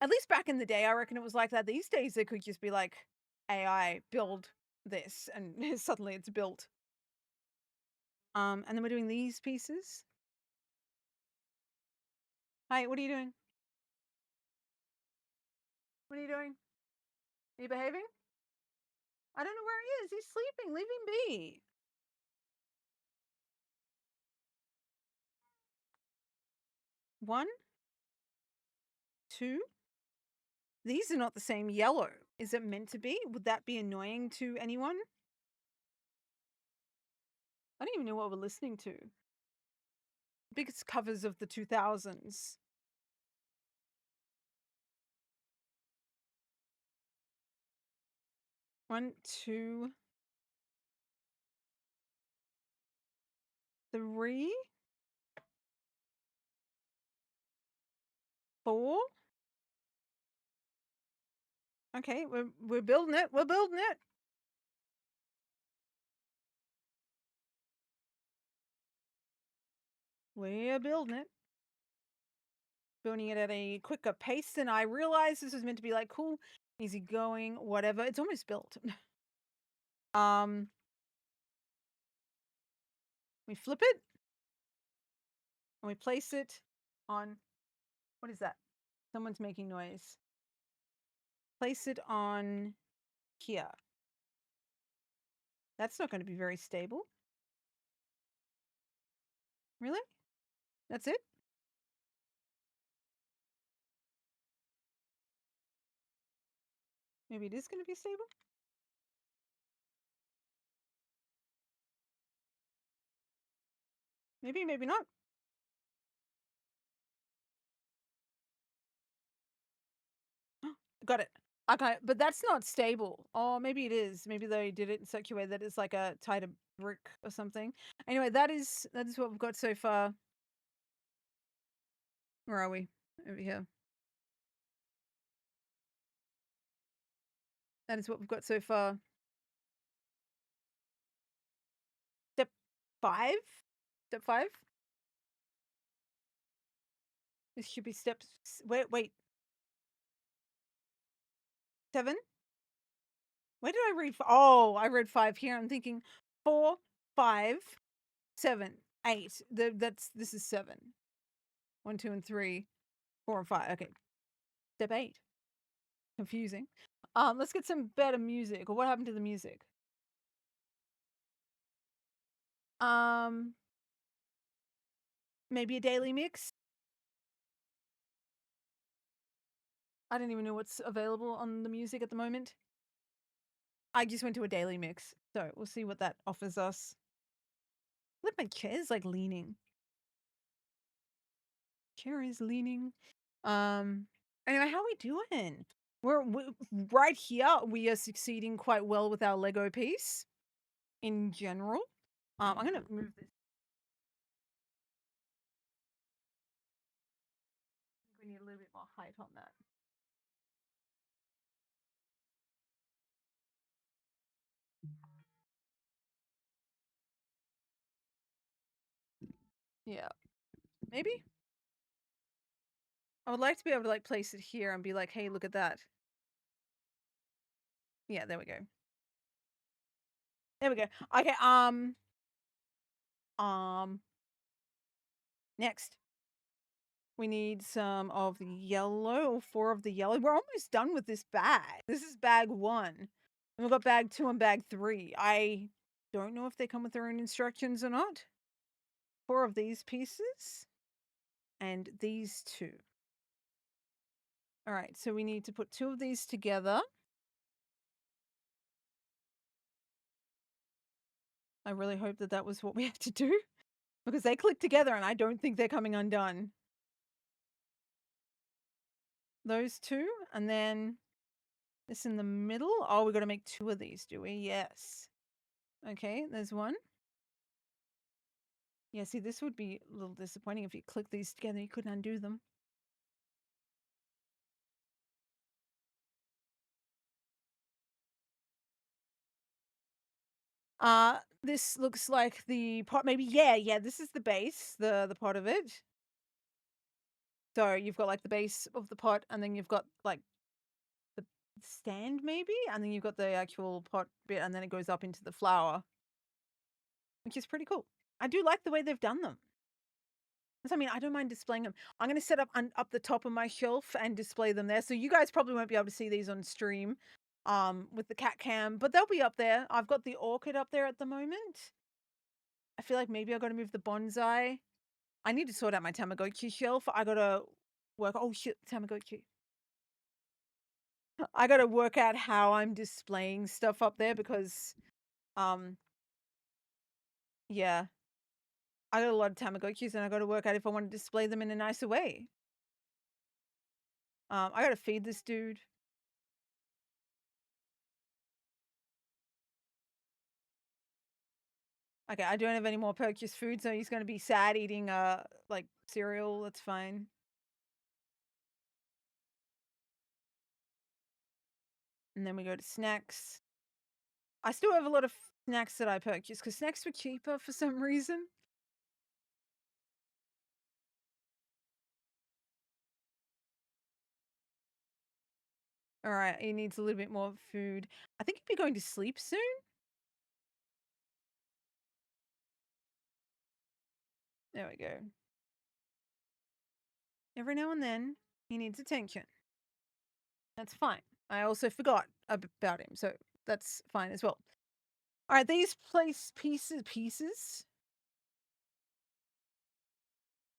At least back in the day, I reckon it was like that. These days, it could just be like AI build this, and suddenly it's built. And then we're doing these pieces. Hi, what are you doing? What are you doing? Are you behaving? I don't know where he is. He's sleeping. Leave him be. One, two. These are not the same yellow. Is it meant to be? Would that be annoying to anyone? I don't even know what we're listening to. Biggest covers of the 2000s. One, two, three, four. Okay, we're building it. We're building it. We're building it. Building it at a quicker pace than I realized. This was meant to be like cool, easy going, whatever. It's almost built. um, we flip it and we place it on. What is that? Someone's making noise. Place it on here. That's not going to be very stable. Really? That's it? Maybe it is going to be stable? Maybe, maybe not. Got it. Okay, but that's not stable. Oh, maybe it is. Maybe they did it in such a way that it's like a tighter brick or something. Anyway, that is what we've got so far. Where are we? Over here. That is what we've got so far. Step 5? Step 5? This should be wait. 7? Where did I read? Oh, I read 5 here. I'm thinking 4, 5, 7, 8. This is 7. 1, 2, and 3, 4, and 5. Okay. Step 8. Confusing. Let's get some better music. Or what happened to the music? Um, Maybe a daily mix. I don't even know what's available on the music at the moment. I just went to a daily mix, so we'll see what that offers us. Look, my chair's like leaning. Chair is leaning. Anyway, how are we doing? We're right here. We are succeeding quite well with our Lego piece in general. I'm gonna move this. We need a little bit more height on that. Yeah, maybe. I would like to be able to like place it here and be like, hey, look at that. Yeah, there we go. There we go. Okay, next. We need some of the yellow, 4 of the yellow. We're almost done with this bag. This is bag 1. And we've got bag 2 and bag 3. I don't know if they come with their own instructions or not. 4 of these pieces. And these 2. All right, so we need to put 2 of these together. I really hope that that was what we had to do. Because they click together and I don't think they're coming undone. Those 2, and then this in the middle. Oh, we've got to make 2 of these, do we? Yes. Okay, there's 1. Yeah, see, this would be a little disappointing if you click these together, you couldn't undo them. This looks like the pot, maybe. Yeah, this is the base, the pot of it. So you've got like the base of the pot, and then you've got like the stand maybe, and then you've got the actual pot bit, and then it goes up into the flower, which is pretty cool. I do like the way they've done them. I mean, I don't mind displaying them. I'm going to set up up the top of my shelf and display them there. So you guys probably won't be able to see these on stream with the cat cam, but they'll be up there. I've got the orchid up there at the moment. I feel like maybe I've got to move the bonsai. I need to sort out my Tamagotchi shelf. I got to work. Oh shit, Tamagotchi. I got to work out how I'm displaying stuff up there because, yeah, I got a lot of Tamagotchis and I got to work out if I want to display them in a nicer way. I got to feed this dude. Okay, I don't have any more purchased food, so he's gonna be sad eating like cereal. That's fine. And then we go to snacks. I still have a lot of snacks that I purchased because snacks were cheaper for some reason. All right, he needs a little bit more food. I think he'll be going to sleep soon. There we go. Every now and then, he needs attention. That's fine. I also forgot about him, so that's fine as well. All right, these place pieces,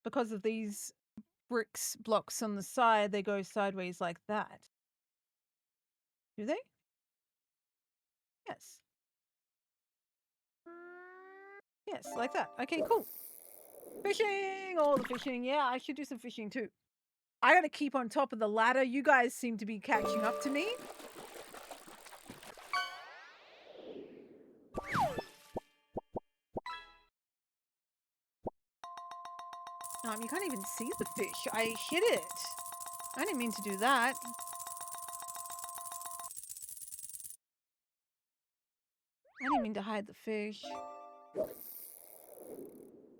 because of these bricks blocks on the side, they go sideways like that. Do they? Yes. Yes, like that. Okay, cool. Fishing! All the fishing. Yeah, I should do some fishing too. I gotta keep on top of the ladder. You guys seem to be catching up to me. You can't even see the fish. I hit it. I didn't mean to do that. I didn't mean to hide the fish.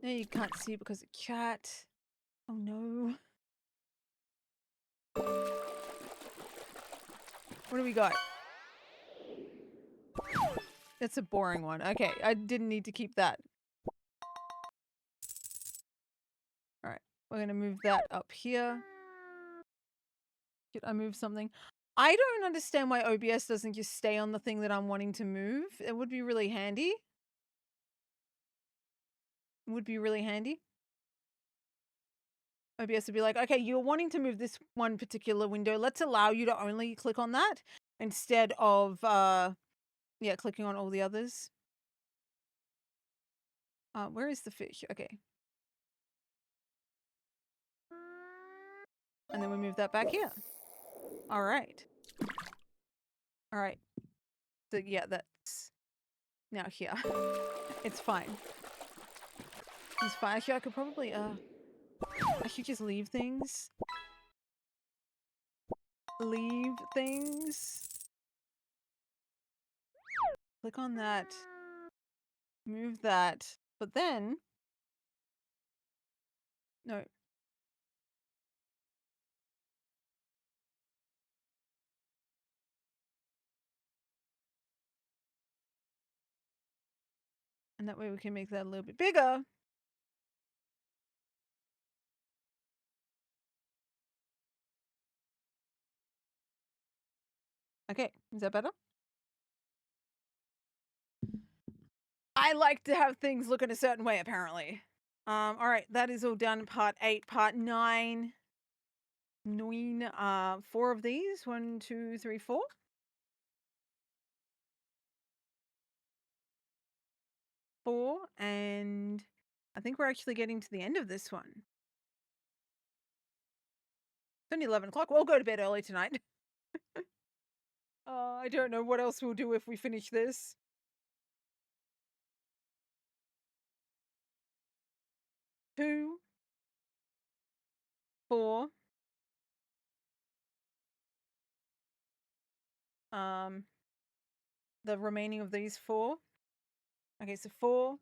Now you can't see because of chat. Oh no. What do we got? That's a boring one. Okay, I didn't need to keep that. Alright, we're gonna move that up here. Did I move something? I don't understand why OBS doesn't just stay on the thing that I'm wanting to move. It would be really handy. It would be really handy. OBS would be like, okay, you're wanting to move this one particular window. Let's allow you to only click on that instead of, yeah, clicking on all the others. Where is the fish? Okay. And then we move that back here. All right. All right. So yeah, that's now here. It's fine. It's fine. Actually, I could probably, I should just leave things. Leave things. Click on that. Move that. But then, no. And that way we can make that a little bit bigger. Okay, is that better? I like to have things look in a certain way, apparently. All right, that is all done. Part 8, part 9. 4 of these. 1, 2, 3, 4. Four, and I think we're actually getting to the end of this one. It's only 11 o'clock. We'll go to bed early tonight. I don't know what else we'll do if we finish this. 2, 4. The remaining of these 4. Okay, so 4,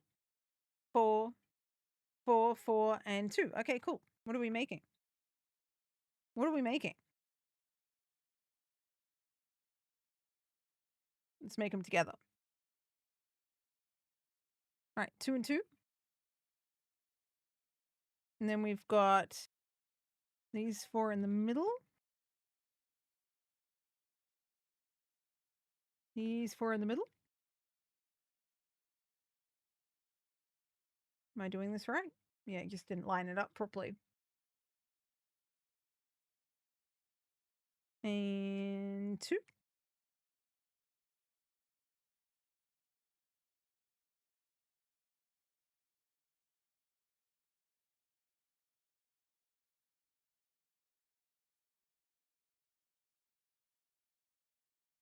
4, 4, 4, and 2. Okay, cool. What are we making? What are we making? Let's make them together. All right, 2 and 2. And then we've got these 4 in the middle. These 4 in the middle. Am I doing this right? Yeah, I just didn't line it up properly. And 2.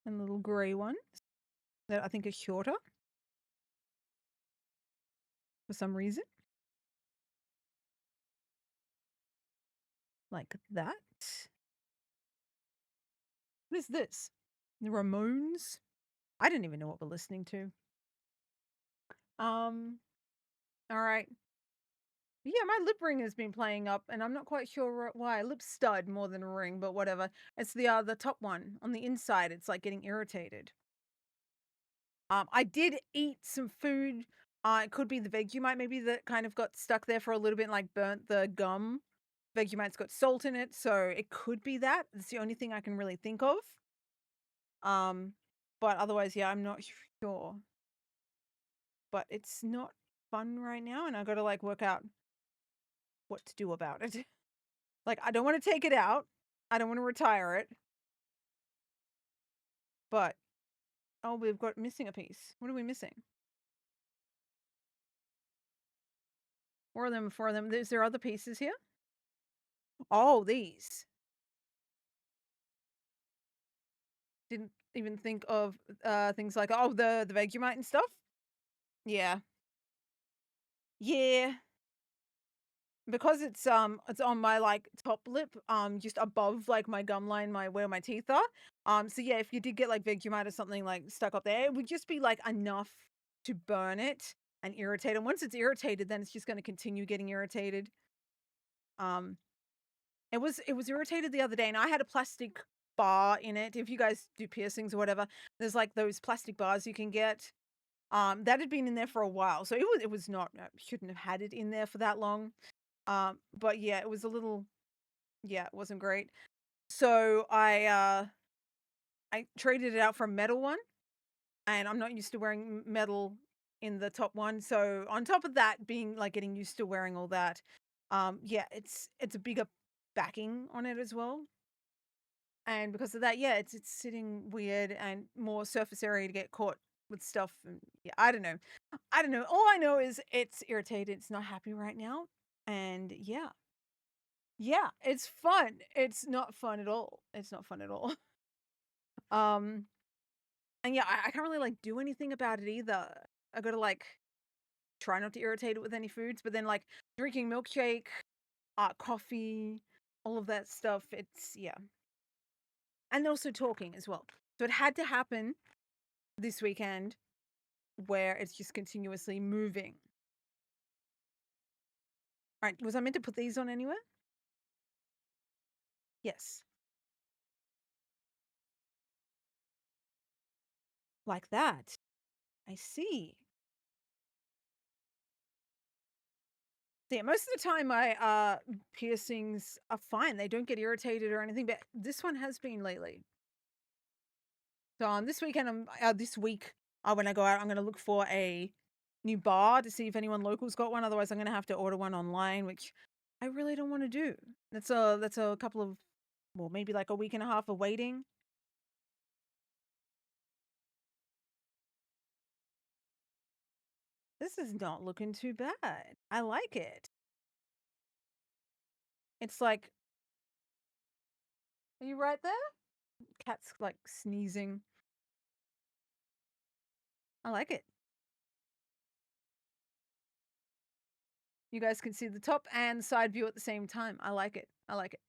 And little grey ones that I think are shorter for some reason. Like that. What is this? The Ramones? I didn't even know what we're listening to. All right. Yeah, my lip ring has been playing up, and I'm not quite sure why. Lip stud more than a ring, but whatever. It's the top one on the inside. It's like getting irritated. I did eat some food. It could be the Vegemite maybe that kind of got stuck there for a little bit and like burnt the gum. Vegemite's got salt in it, so it could be that. It's the only thing I can really think of. But otherwise, yeah, I'm not sure. But it's not fun right now, and I gotta like work out what to do about it. Like, I don't want to take it out. I don't want to retire it. But, oh, we've got missing a piece. What are we missing? 4 of them, 4 of them. Is there other pieces here? Oh, these. Didn't even think of, things like, oh, the Vegemite and stuff? Yeah. Yeah. Because it's on my, like, top lip, just above, like, my gum line, where my teeth are. So yeah, if you did get, like, Vegemite or something, like, stuck up there, it would just be, like, enough to burn it and irritate, and once it's irritated, then it's just gonna continue getting irritated. Um, it was irritated the other day, and I had a plastic bar in it. If you guys do piercings or whatever, there's, like, those plastic bars you can get. That had been in there for a while, so it was not shouldn't have had it in there for that long. But yeah, it was a little yeah, it wasn't great. So I traded it out for a metal one, and I'm not used to wearing metal in the top one. So on top of that, being like getting used to wearing all that, yeah, it's a bigger backing on it as well. And because of that, yeah, it's sitting weird and more surface area to get caught with stuff. And yeah, I don't know. I don't know. All I know is it's irritated. It's not happy right now. And yeah. Yeah, it's fun. It's not fun at all. It's not fun at all. Um, and yeah, I can't really like do anything about it either. I gotta like try not to irritate it with any foods, but then like drinking milkshake, coffee, all of that stuff. It's yeah, and also talking as well. So it had to happen this weekend where it's just continuously moving. All right, was I meant to put these on anywhere? Yes, like that. I see. So, yeah, most of the time my piercings are fine. They don't get irritated or anything, but this one has been lately. So this weekend this week when I go out, I'm gonna look for a new bar to see if anyone local's got one. Otherwise I'm gonna have to order one online, which I really don't want to do. That's a couple of well, maybe like a week and a half of waiting. This is not looking too bad. I like it. It's like are you right there? Cat's like sneezing. I like it. You guys can see the top and side view at the same time. I like it. I like it.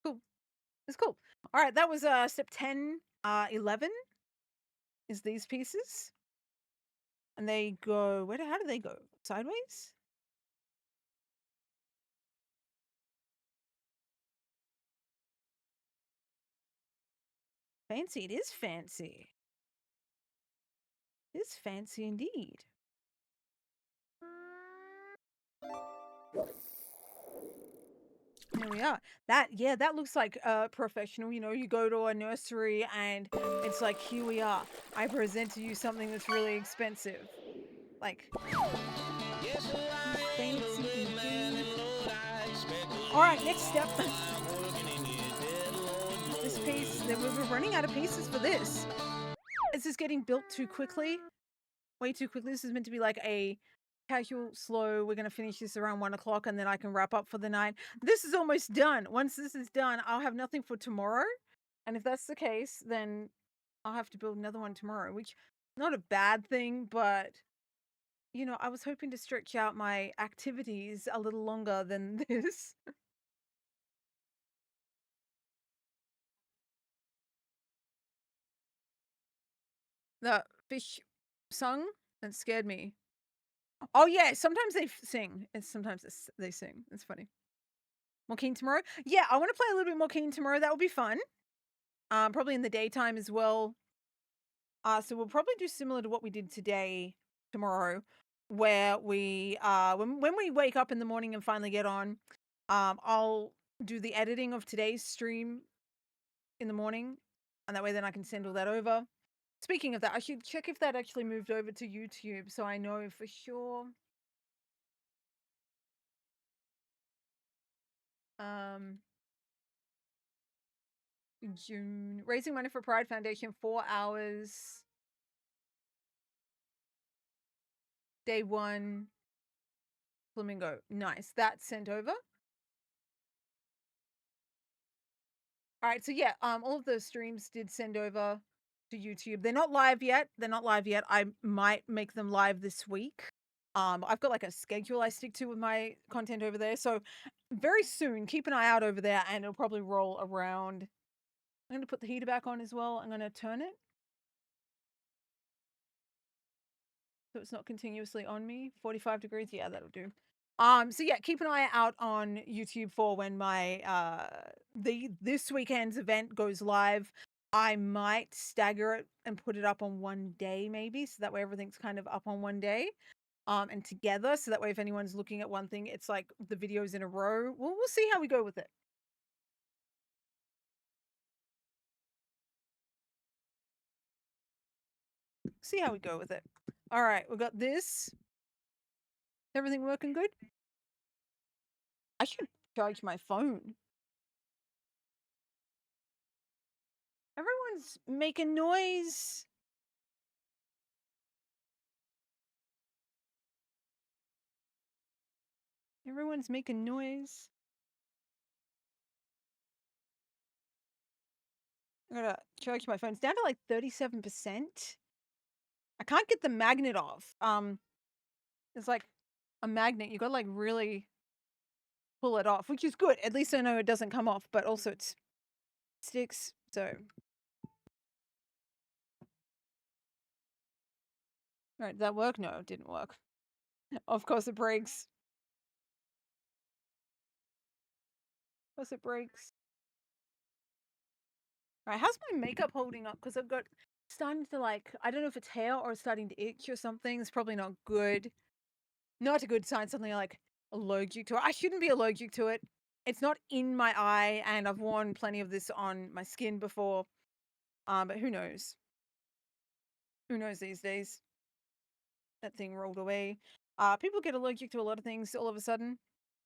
Cool. It's cool. All right, that was step 10. 11 is these pieces. And they go how do they go? Sideways? Fancy. It is fancy. It is fancy indeed. There we are. That looks like professional. You know, you go to a nursery and it's like, here we are. I present to you something that's really expensive. Like, fancy indeed. All right, next step. This piece, we're running out of pieces for this. Is this getting built too quickly? Way too quickly. This is meant to be like a casual, slow. We're going to finish this around 1 o'clock and then I can wrap up for the night. This is almost done. Once this is done, I'll have nothing for tomorrow. And if that's the case, then I'll have to build another one tomorrow, which not a bad thing, but you know, I was hoping to stretch out my activities a little longer than this. The fish sung and scared me. Oh yeah, sometimes they sing. And sometimes they sing. It's funny. More keen tomorrow? Yeah, I want to play a little bit more keen tomorrow. That would be fun. Probably in the daytime as well. So we'll probably do similar to what we did today, tomorrow, where we when we wake up in the morning and finally get on, I'll do the editing of today's stream in the morning, and that way then I can send all that over. Speaking of that, I should check if that actually moved over to YouTube so I know for sure. Um, June raising money for Pride Foundation, 4 hours. Day one. Flamingo. Nice. That's sent over. All right, so yeah, all of those streams did send over to YouTube. They're not live yet. I might make them live this week. I've got like a schedule I stick to with my content over there. So very soon, keep an eye out over there, and it'll probably roll around. I'm gonna put the heater back on as well. I'm gonna turn it so it's not continuously on me. 45 degrees, yeah, that'll do. So yeah, keep an eye out on YouTube for when my this weekend's event goes live. I might stagger it and put it up on one day, maybe, so that way everything's kind of up on one day. And together, so that way if anyone's looking at one thing, it's like the videos in a row. We'll see how we go with it. See how we go with it. All right, we got this. Everything working good? I should charge my phone. Everyone's making noise. Everyone's making noise. I'm gonna charge my phone. It's down to like 37%. I can't get the magnet off. It's like a magnet. You gotta like really pull it off, which is good. At least I know it doesn't come off, but also it sticks. So, all right, did that work? No, it didn't work. Of course it breaks. Of course it breaks. All right, how's my makeup holding up? Because I've got starting to like, I don't know if it's hair or it's starting to itch or something. It's probably not good. Not a good sign. Something like allergic to it. I shouldn't be allergic to it. It's not in my eye, and I've worn plenty of this on my skin before. But who knows? Who knows these days? That thing rolled away. People get allergic to a lot of things all of a sudden.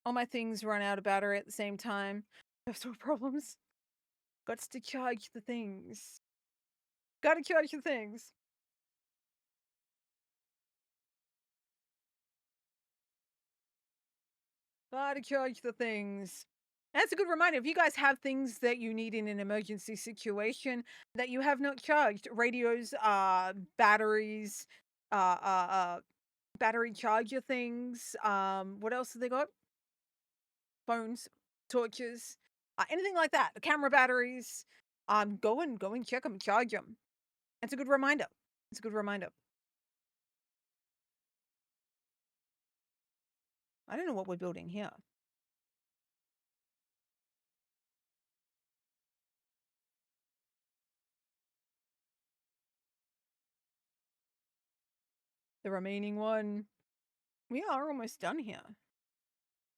All my things run out of battery at the same time. Those sort of problems. Got to charge the things. Gotta charge the things. Gotta charge the things. That's a good reminder. If you guys have things that you need in an emergency situation that you have not charged, radios, batteries, battery charger things, what else have they got? Phones, torches, anything like that. Camera batteries. Go and check them, charge them. It's a good reminder. It's a good reminder. I don't know what we're building here. The remaining one. We are almost done here.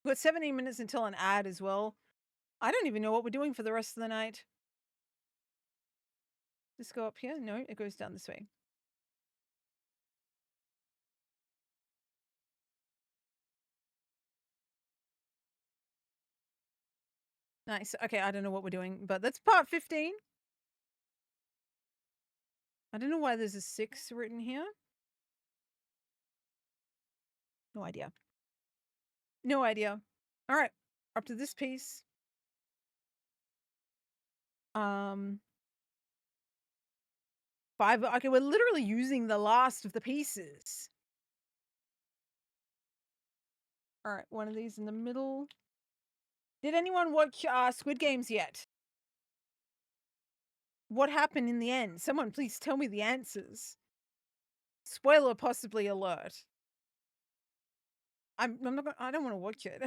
We've got 17 minutes until an ad as well. I don't even know what we're doing for the rest of the night. Just go up here? No, it goes down this way. Nice. Okay, I don't know what we're doing, but that's part 15. I don't know why there's a 6 written here. No idea. No idea. All right, up to this piece. 5. Okay, we're literally using the last of the pieces. All right, one of these in the middle. Did anyone watch Squid Games yet? What happened in the end? Someone please tell me the answers. Spoiler possibly alert. I'm not gonna, I don't want to watch it.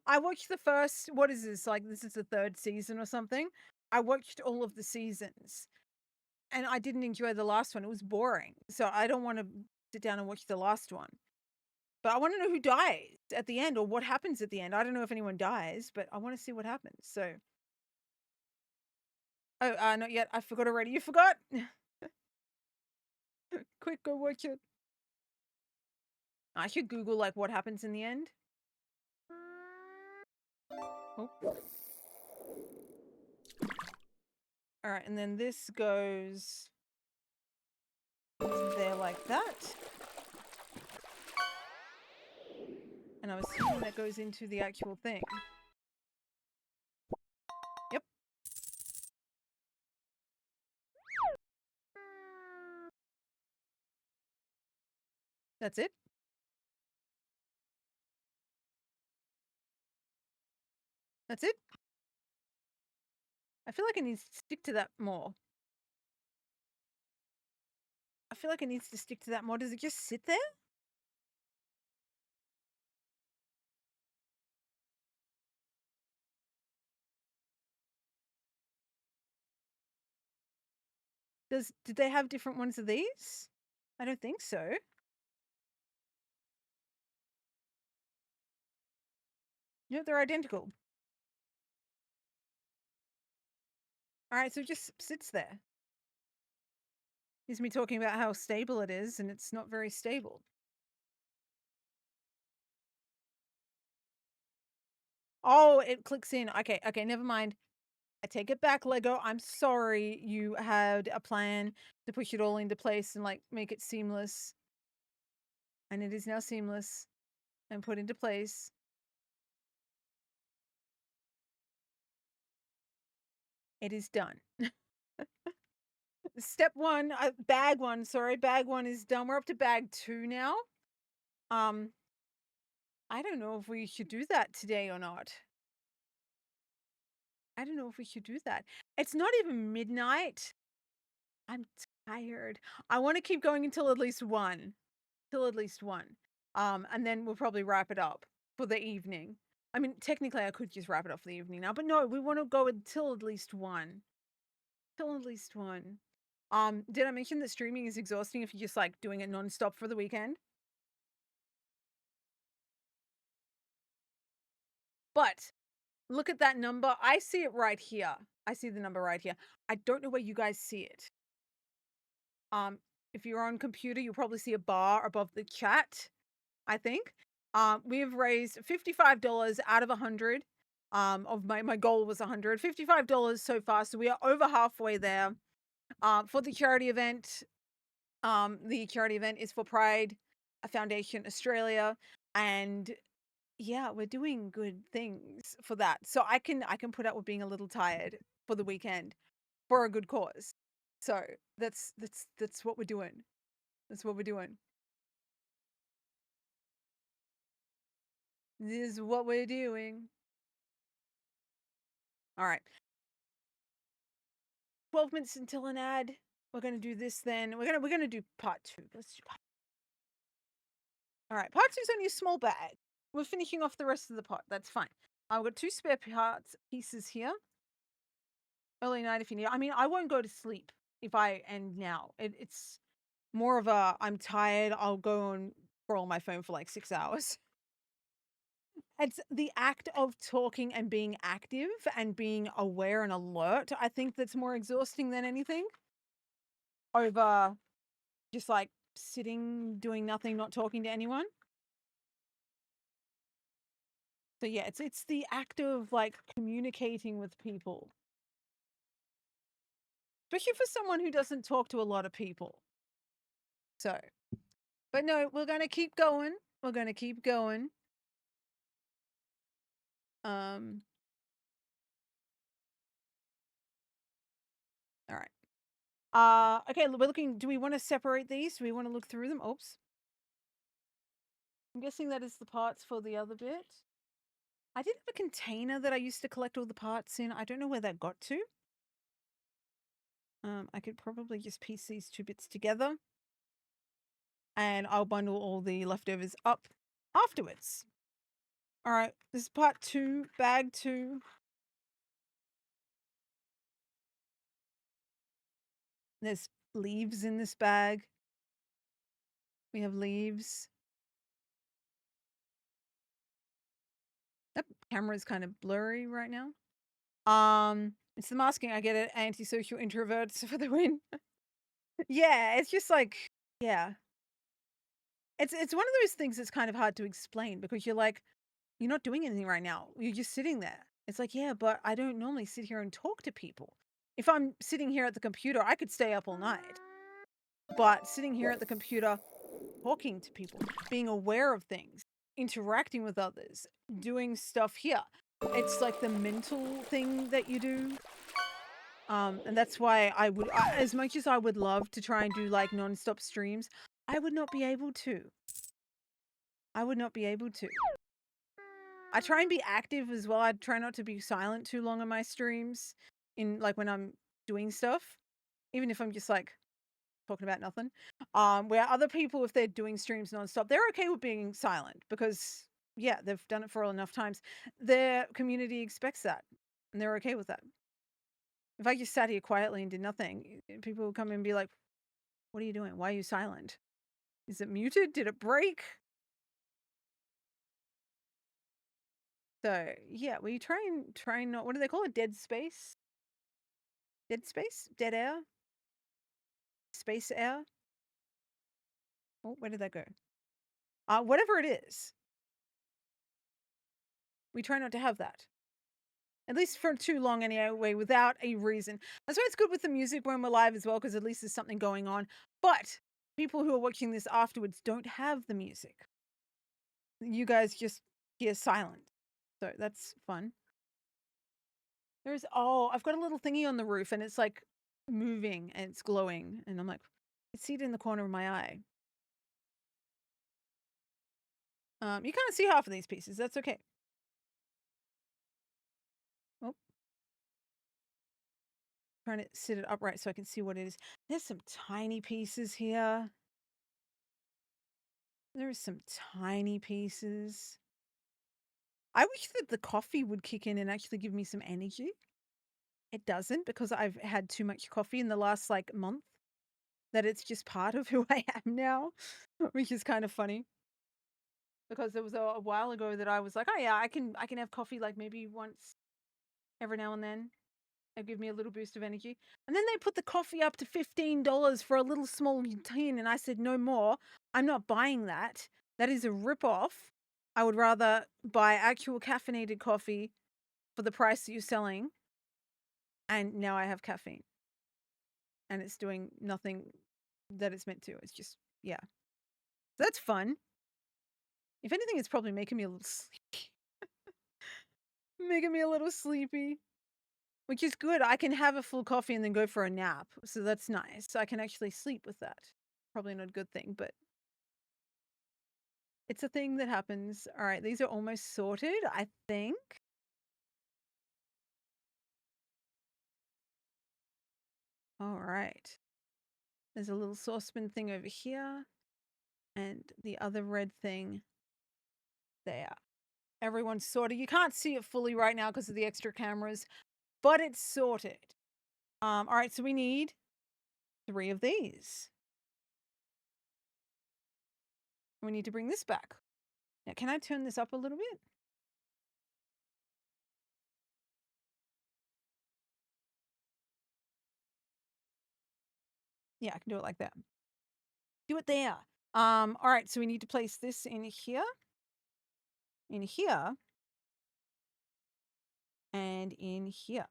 I watched the first, what is this? Like this is the 3rd season or something. I watched all of the seasons. And I didn't enjoy the last one. It was boring. So I don't want to sit down and watch the last one. But I want to know who dies at the end or what happens at the end. I don't know if anyone dies, but I want to see what happens. So. Oh, not yet. I forgot already. You forgot? Quick, go watch it. I should Google like what happens in the end. Oh. All right, and then this goes there like that. And I'm assuming that goes into the actual thing. Yep. That's it. That's it. I feel like it needs to stick to that more. I feel like it needs to stick to that more. Does it just sit there? Did they have different ones of these? I don't think so. No, they're identical. All right, so it just sits there. Here's me talking about how stable it is, and it's not very stable. Oh, it clicks in. Okay, never mind. I take it back, Lego. I'm sorry you had a plan to push it all into place and like make it seamless. And it is now seamless and put into place. It is done. Step one, bag one, sorry, bag one is done. We're up to bag 2 now. I don't know if we should do that today or not. I don't know if we should do that. It's not even midnight. I'm tired. I want to keep going until at least 1. Till at least 1. And then we'll probably wrap it up for the evening. I mean, technically I could just wrap it up for the evening now, but no, we want to go until at least 1. Till at least 1. Did I mention that streaming is exhausting if you're just like doing it nonstop for the weekend? But look at that number. I see it right here. I see the number right here. I don't know where you guys see it. If you're on computer, you'll probably see a bar above the chat, I think. We've raised $55 out of 100. Of my goal was 100. $55 so far, so we are over halfway there. For the charity event, the charity event is for Pride Foundation Australia, and yeah, we're doing good things for that. So I can put up with being a little tired for the weekend for a good cause. So that's what we're doing. That's what we're doing. This is what we're doing. All right. 12 minutes until an ad. We're gonna do this then. We're gonna do part 2. Let's do part. All right, part 2 is only a small bag. We're finishing off the rest of the pot. That's fine. I've got 2 spare pieces here. Early night if you need. I mean, I won't go to sleep if I end now. It's more of a I'm tired. I'll go and scroll my phone for like 6 hours. It's the act of talking and being active and being aware and alert. I think that's more exhausting than anything. Over just like sitting, doing nothing, not talking to anyone. So yeah, it's the act of like communicating with people. Especially for someone who doesn't talk to a lot of people. So, but no, we're going to keep going. We're going to keep going. All right. Okay, we're looking, do we want to separate these? Do we want to look through them? Oops. I'm guessing that is the parts for the other bit. I did have a container that I used to collect all the parts in. I don't know where that got to. I could probably just piece these 2 bits together. And I'll bundle all the leftovers up afterwards. All right, this is part 2, bag 2. There's leaves in this bag. We have leaves. That camera's kind of blurry right now. It's the masking. I get it. Antisocial introverts for the win. Yeah, it's just like, yeah. It's one of those things that's kind of hard to explain because you're like, you're not doing anything right now. You're just sitting there. It's like, yeah, but I don't normally sit here and talk to people. If I'm sitting here at the computer, I could stay up all night. But sitting here at the computer, talking to people, being aware of things, interacting with others, doing stuff here. It's like the mental thing that you do. And that's why as much as I would love to try and do like non-stop streams, I would not be able to. I would not be able to. I try and be active as well. I try not to be silent too long on my streams in like when I'm doing stuff, even if I'm just like talking about nothing. Where other people, if they're doing streams nonstop, they're okay with being silent because yeah, they've done it for enough times. Their community expects that, and they're okay with that. If I just sat here quietly and did nothing, people would come in and be like, "What are you doing? Why are you silent? Is it muted? Did it break?" So yeah, we try and not. What do they call it? Dead space? Dead space? Dead air? Space air? Oh, where did that go? Whatever it is, we try not to have that. At least for too long anyway, without a reason. That's why it's good with the music when we're live as well, because at least there's something going on. But people who are watching this afterwards don't have the music. You guys just hear silence. So that's fun. I've got a little thingy on the roof and it's like moving and it's glowing. And I'm like, I see it in the corner of my eye. You can't see half of these pieces. That's okay. Oh, trying to sit it upright so I can see what it is. There's some tiny pieces here. There's some tiny pieces. I wish that the coffee would kick in and actually give me some energy. It doesn't because I've had too much coffee in the last like month that it's just part of who I am now, which is kind of funny. Because there was a while ago that I was like, oh yeah, I can have coffee like maybe once every now and then. It'll give me a little boost of energy. And then they put the coffee up to $15 for a little small tin, and I said, no more. I'm not buying that. That is a rip-off. I would rather buy actual caffeinated coffee for the price that you're selling. And now I have caffeine. And it's doing nothing that it's meant to. It's just, yeah. So that's fun. If anything, it's probably making me a little sleepy. Making me a little sleepy. Which is good. I can have a full coffee and then go for a nap. So that's nice. So I can actually sleep with that. Probably not a good thing, but it's a thing that happens. All right, these are almost sorted, I think. All right. There's a little saucepan thing over here and the other red thing there. Everyone's sorted. You can't see it fully right now because of the extra cameras, but it's sorted. All right, so we need 3 of these. We need to bring this back. Now, can I turn this up a little bit? Yeah, I can do it like that. Do it there. All right, so we need to place this in here, and in here.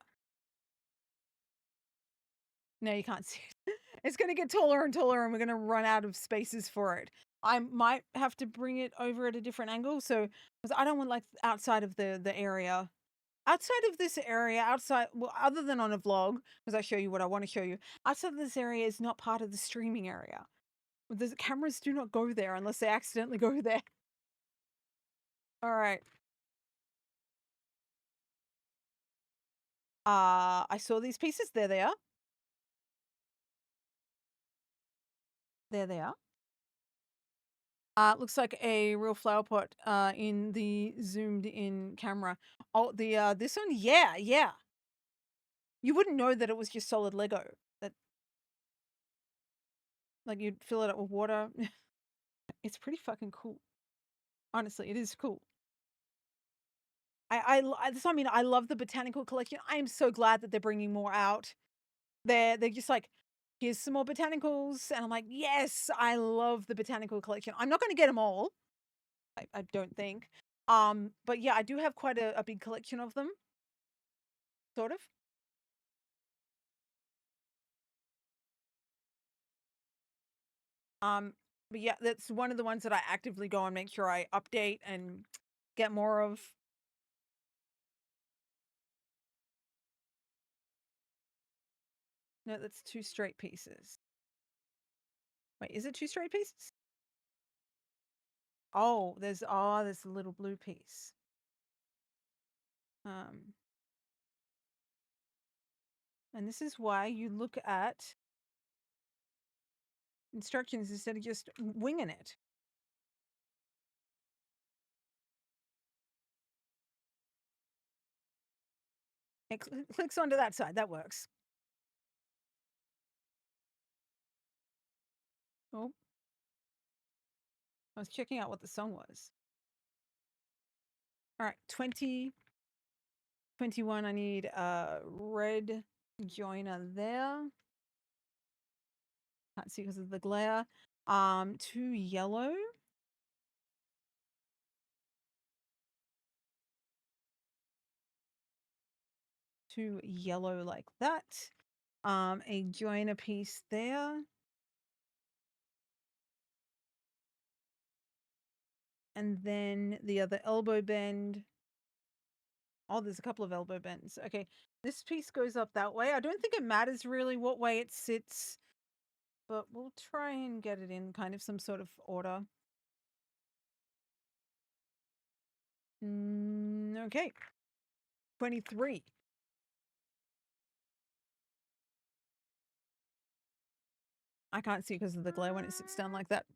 No, you can't see it. It's going to get taller and taller, and we're going to run out of spaces for it. I might have to bring it over at a different angle, so because I don't want like outside of the area. Outside of this area, well, other than on a vlog, because I show you what I want to show you, outside of this area is not part of the streaming area. The cameras do not go there unless they accidentally go there. All right. I saw these pieces. There they are. There they are. Looks like a real flower pot in the zoomed in camera. Oh, this one? Yeah, yeah. You wouldn't know that it was just solid Lego. That like you'd fill it up with water. It's pretty fucking cool. Honestly, it is cool. I mean, I love the botanical collection. I am so glad that they're bringing more out. They're just like, here's some more botanicals, and I'm like, yes, I love the botanical collection. I'm not going to get them all. I don't think. But yeah, I do have quite a big collection of them. Sort of. But yeah, that's one of the ones that I actively go and make sure I update and get more of. No, that's 2 straight pieces. Wait, is it 2 straight pieces? Oh, there's a little blue piece. And this is why you look at instructions instead of just winging it. It clicks onto that side. That works. Oh, I was checking out what the song was. All right, 20, 21. I need a red joiner there. Can't see because of the glare. 2 yellow. Two yellow like that. A joiner piece there. And then the other elbow bend. Oh, there's a couple of elbow bends. Okay, this piece goes up that way. I don't think it matters really what way it sits, but we'll try and get it in kind of some sort of order. Okay, 23. I can't see because of the glare when it sits down like that.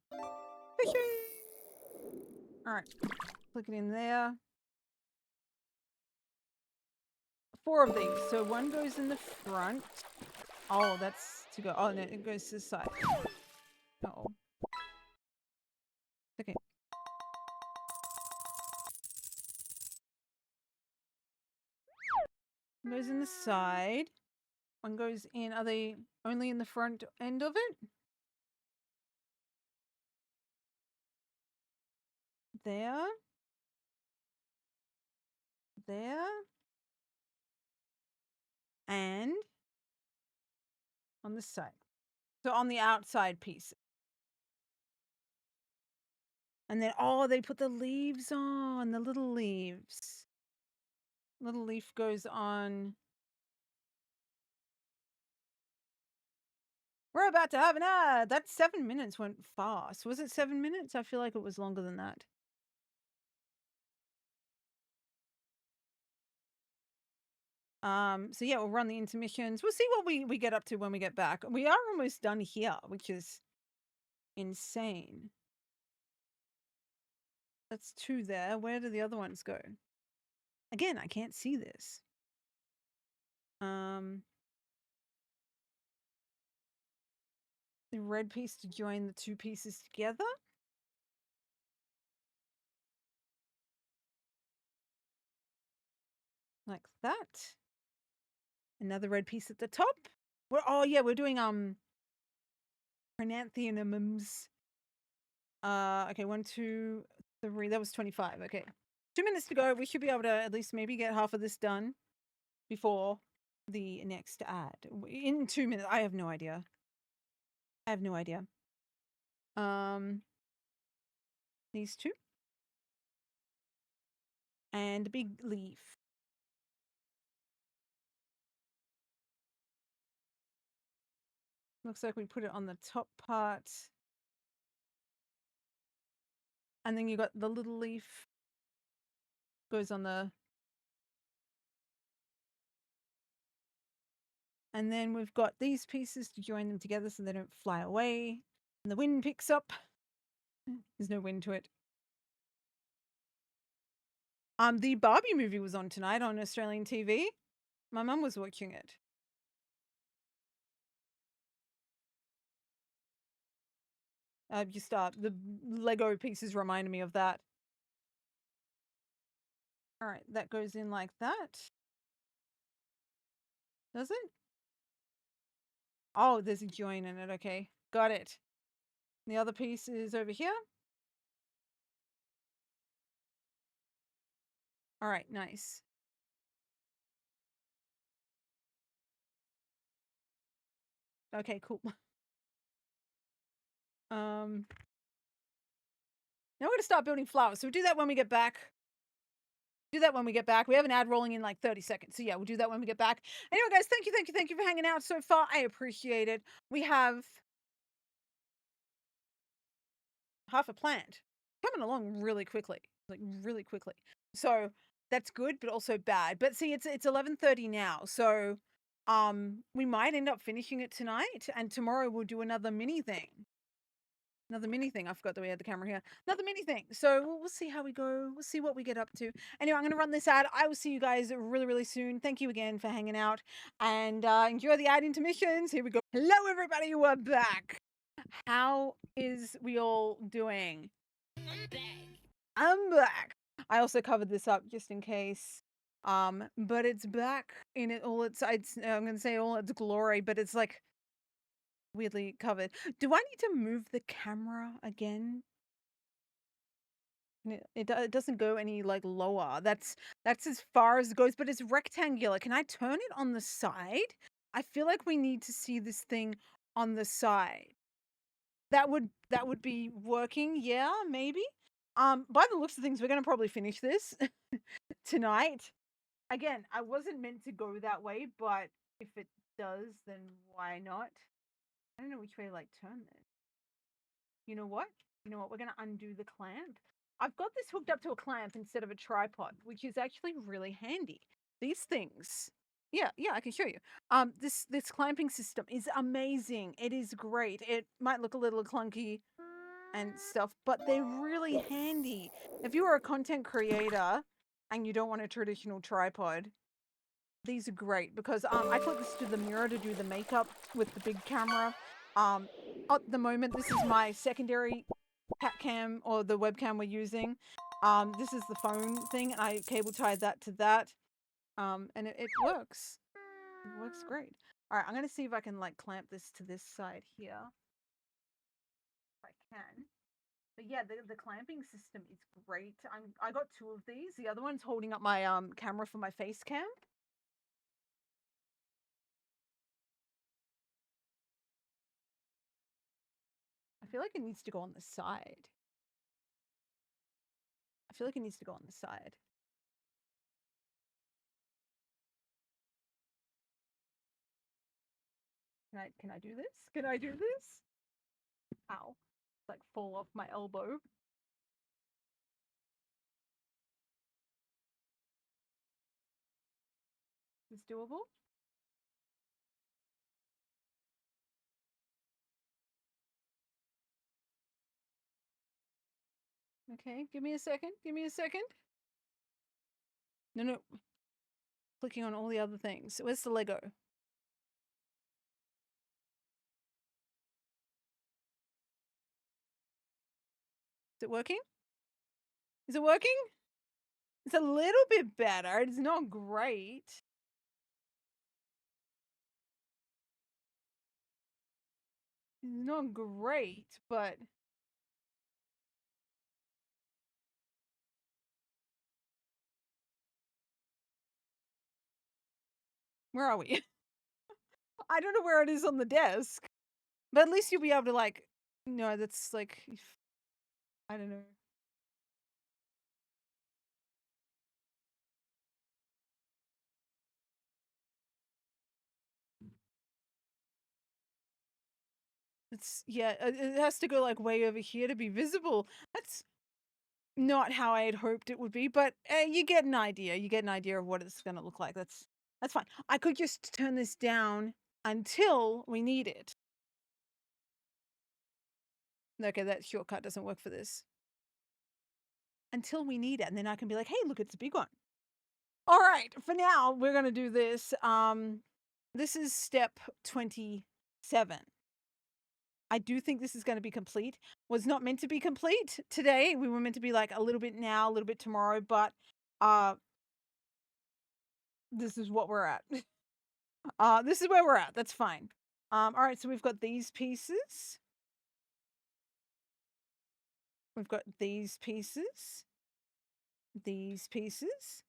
All right, click it in there. 4 of these. So one goes in the front. Oh, that's to go. Oh, no, it goes to the side. Oh. Okay. One goes in the side. One goes in. Are they only in the front end of it? There. There. And on the side. So on the outside piece. And then, oh, they put the leaves on, the little leaves. Little leaf goes on. We're about to have an ad. That 7 minutes went fast. Was it 7 minutes? I feel like it was longer than that. So yeah, we'll run the intermissions. We'll see what we get up to when we get back. We are almost done here, which is insane. That's 2 there. Where do the other ones go? Again, I can't see this. The red piece to join the 2 pieces together. Like that. Another red piece at the top. We're doing chrysanthemums. Okay, 1, 2, 3. That was 25. Okay. 2 minutes to go. We should be able to at least maybe get half of this done before the next ad. In 2 minutes. I have no idea. These 2. And a big leaf. Looks like we put it on the top part. And then you got the little leaf. Goes on the... And then we've got these pieces to join them together so they don't fly away. And the wind picks up. There's no wind to it. The Barbie movie was on tonight on Australian TV. My mum was watching it. The Lego pieces reminded me of that. All right, that goes in like that. Does it? Oh, there's a join in it. Okay, got it. The other piece is over here. All right, nice. Okay, cool. Now we're going to start building flowers. So we'll do that when we get back. Do that when we get back. We have an ad rolling in like 30 seconds. So yeah, we'll do that when we get back. Anyway, guys, thank you for hanging out so far. I appreciate it. We have half a plant coming along really quickly, like really quickly. So that's good, but also bad. But see, it's 11:30 now, so we might end up finishing it tonight, and tomorrow we'll do another mini thing. Another mini thing. I forgot that we had the camera here. Another mini thing. So we'll see how we go. We'll see what we get up to. Anyway, I'm going to run this ad. I will see you guys really, really soon. Thank you again for hanging out and enjoy the ad intermissions. Here we go. Hello, everybody. We're back. How is we all doing? I'm back. I also covered this up just in case. But it's back in it all its I'm going to say all its glory, but it's like weirdly covered. Do I need to move the camera again? It doesn't go any like lower. That's as far as it goes, but it's rectangular. Can I turn it on the side? I feel like we need to see this thing on the side. That would be working. Yeah, maybe. By the looks of things, we're gonna probably finish this tonight. Again, I wasn't meant to go that way, but if it does, then why not? I don't know which way to like turn this. You know what? You know what? We're gonna undo the clamp. I've got this hooked up to a clamp instead of a tripod, which is actually really handy. These things. Yeah, I can show you. This clamping system is amazing. It is great. It might look a little clunky and stuff, but they're really handy. If you are a content creator and you don't want a traditional tripod, these are great because I clip this to the mirror to do the makeup with the big camera. At the moment, this is my secondary pat cam or the webcam we're using. This is the phone thing, and I cable tied that to that. And it works. It works great. All right, I'm gonna see if I can like clamp this to this side here. If I can. But yeah, the clamping system is great. I got two of these. The other one's holding up my camera for my face cam. I feel like it needs to go on the side. I feel like it needs to go on the side. Can I do this? Can I do this? Ow. Like fall off my elbow. Is this doable? Okay, give me a second. Give me a second. No. Clicking on all the other things. Where's the Lego? Is it working? Is it working? It's a little bit better. It's not great. It's not great, but where are we? I don't know where it is on the desk. But at least you'll be able to like, no, that's like, I don't know. It's, yeah, it has to go like way over here to be visible. That's not how I had hoped it would be, but you get an idea. You get an idea of what it's going to look like. That's fine. I could just turn this down until we need it. Okay, that shortcut doesn't work for this. Until we need it, and then I can be like, hey, look, it's a big one. All right, for now, we're going to do this. This is step 27. I do think this is going to be complete. Was not meant to be complete today. We were meant to be like a little bit now, a little bit tomorrow, but this is what we're at. This is where we're at. That's fine. All right, so we've got these pieces. We've got these pieces. These pieces.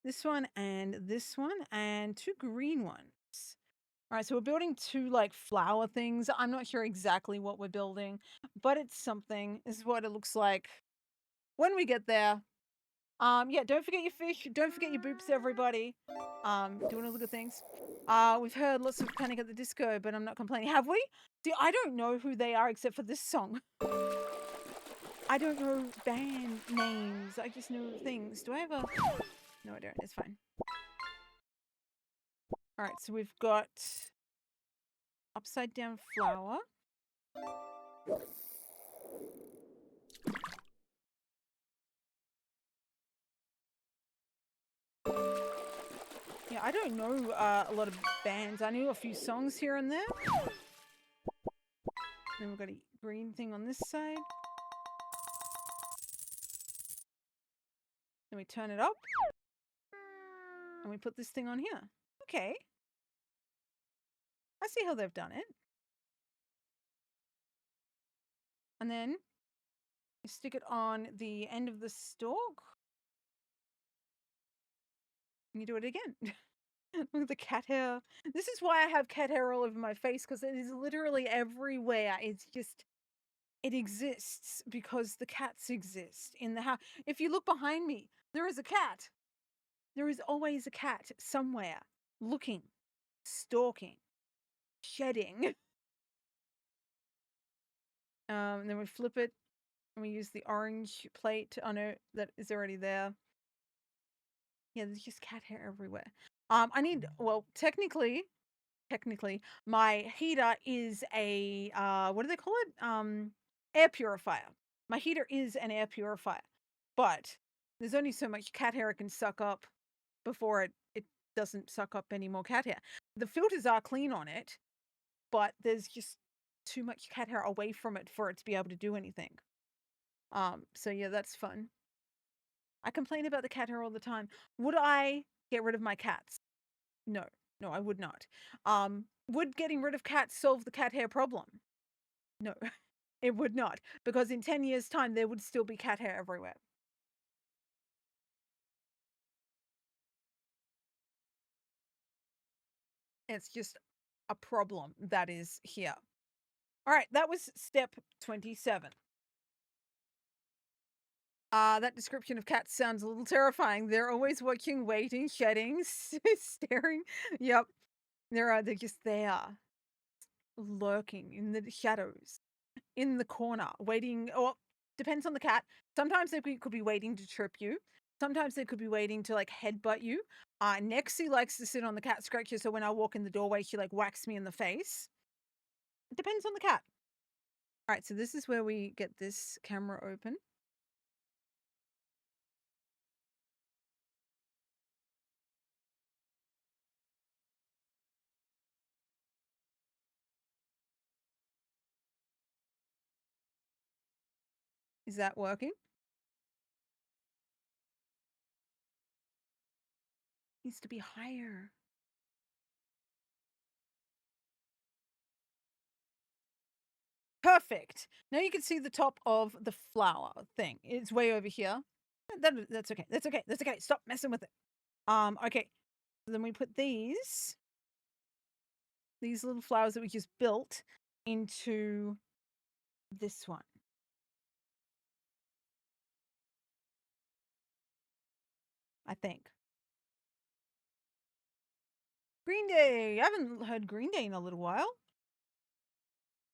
This one, and two green ones. All right, so we're building two like flower things. I'm not sure exactly what we're building, but it's something. This is what it looks like when we get there. Yeah, don't forget your fish. Don't forget your boops, everybody. Doing all the good things. We've heard lots of Panic at the Disco, but I'm not complaining. Have we? See, I don't know who they are except for this song. I don't know band names. I just know things. Do I have a... No, I don't. It's fine. All right, so we've got upside down flower. Yeah, I don't know a lot of bands. I knew a few songs here and there. Then we've got a green thing on this side. Then we turn it up. And we put this thing on here. Okay. I see how they've done it. And then you stick it on the end of the stalk. And you do it again. Look at the cat hair. This is why I have cat hair all over my face, because it is literally everywhere. It's just, it exists because the cats exist in the house. If you look behind me, there is a cat. There is always a cat somewhere looking, stalking, shedding. And then we flip it and we use the orange plate. Oh no, that is already there. Yeah, there's just cat hair everywhere. I need, well, technically, my heater is a, what do they call it? Air purifier. My heater is an air purifier, but there's only so much cat hair it can suck up before it doesn't suck up any more cat hair. The filters are clean on it, but there's just too much cat hair away from it for it to be able to do anything. So yeah, that's fun. I complain about the cat hair all the time. Would I get rid of my cats? No, I would not. Would getting rid of cats solve the cat hair problem? No, it would not, because in 10 years' time, there would still be cat hair everywhere. It's just a problem that is here. All right, that was step 27. That description of cats sounds a little terrifying. They're always watching, waiting, shedding, staring. Yep. They're just there, lurking in the shadows, in the corner, waiting. Or depends on the cat. Sometimes they could be waiting to trip you. Sometimes they could be waiting to like headbutt you. Nexie likes to sit on the cat scratcher, so when I walk in the doorway, she like whacks me in the face. It depends on the cat. All right, so this is where we get this camera open. Is that working? Needs to be higher. Perfect. Now you can see the top of the flower thing. It's way over here. That's okay. That's okay. That's okay. Stop messing with it. Okay. So then we put these little flowers that we just built into this one. I think. Green Day. I haven't heard Green Day in a little while.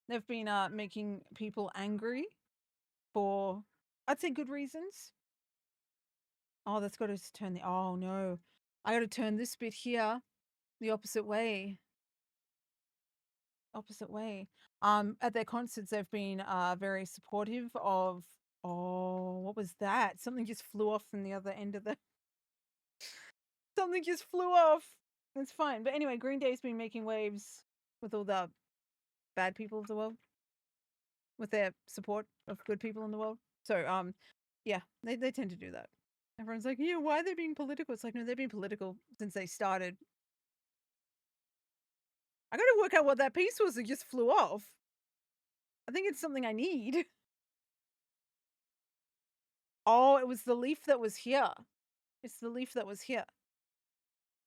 They've been making people angry for, I'd say, good reasons. Oh, that's got to turn the, oh no. I got to turn this bit here the opposite way. At their concerts, they've been very supportive of, oh, what was that? Something just flew off from the other end of the, something just flew off. It's fine. But anyway, Green Day's been making waves with all the bad people of the world, with their support of good people in the world. So, yeah, they tend to do that. Everyone's like, yeah, why are they being political? It's like, no, they've been political since they started. I gotta work out what that piece was that just flew off. I think it's something I need. Oh, it was the leaf that was here. It's the leaf that was here.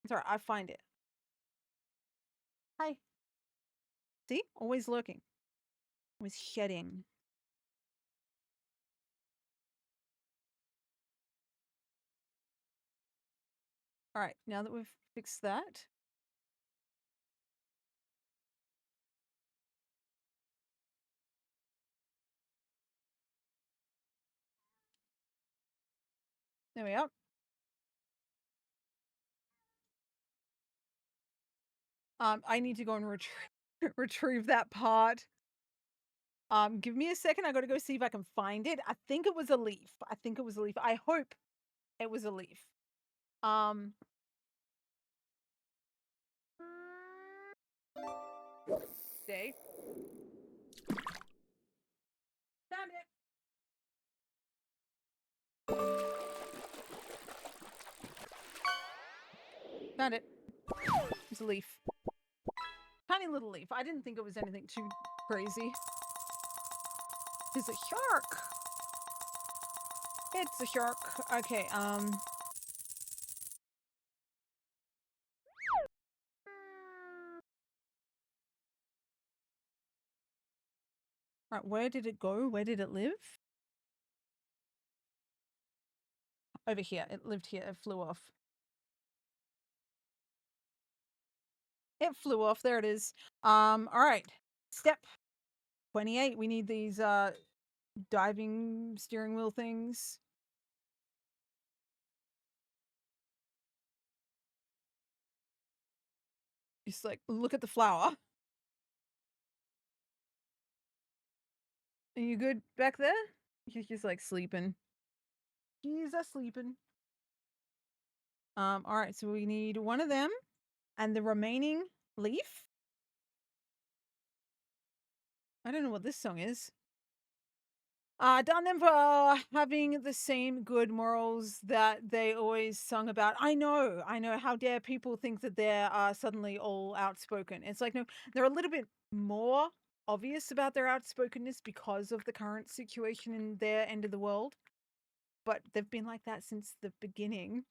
It's alright, I find it. Hi. See? Always lurking. Always shedding. All right, now that we've fixed that. There we are. I need to go and retrieve that part. Give me a second. I got to go see if I can find it. I think it was a leaf. I think it was a leaf. I hope it was a leaf. Um, Stay. Found it. Found it. It's a leaf. Tiny little leaf. I didn't think it was anything too crazy. It's a shark. It's a shark. Okay, Right, where did it go? Where did it live? Over here. It lived here. It flew off. It flew off. There it is. All right. Step 28. We need these diving steering wheel things. Just like look at the flower. Are you good back there? He's just like sleeping. He's sleeping. All right, so we need one of them and the remaining leaf. I don't know what this song is. Darn them for having the same good morals that they always sung about. I know. How dare people think that they're suddenly all outspoken? It's like, no, they're a little bit more obvious about their outspokenness because of the current situation in their end of the world. But they've been like that since the beginning.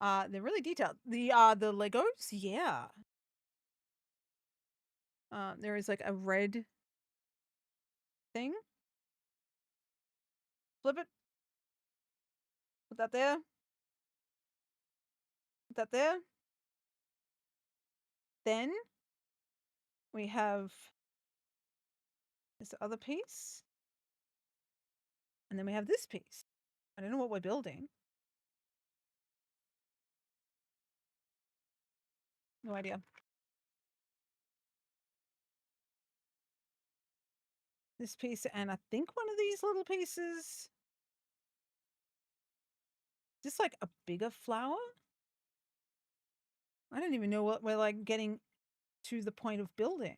They're really detailed. The Legos, yeah. There is like a red thing. Flip it. Put that there. Put that there. Then we have this other piece. And then we have this piece. I don't know what we're building. No idea. This piece, and I think one of these little pieces. Just like a bigger flower? I don't even know what we're like getting to the point of building.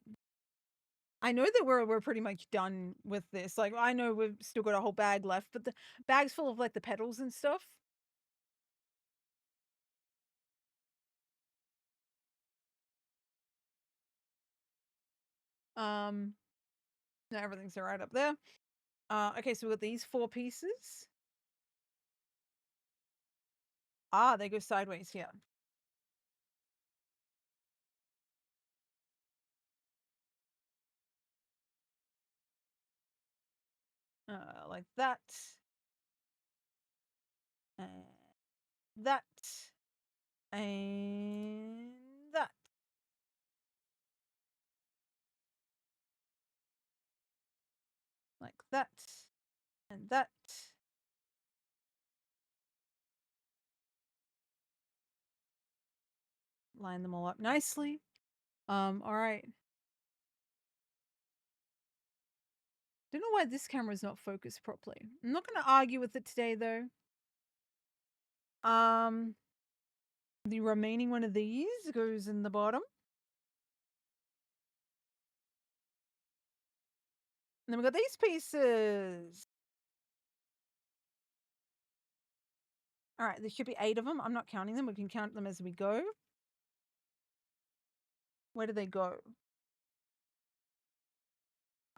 I know that we're pretty much done with this. Like I know we've still got a whole bag left, but the bag's full of like the petals and stuff. No, everything's all right up there. Okay, so we got these 4 pieces. They go sideways here. Like that. And that. And that. Like that. And that. Line them all up nicely. All right. Don't know why this camera is not focused properly. I'm not going to argue with it today, though. The remaining one of these goes in the bottom. And then we got these pieces. All right, there should be 8 of them. I'm not counting them. We can count them as we go. Where do they go?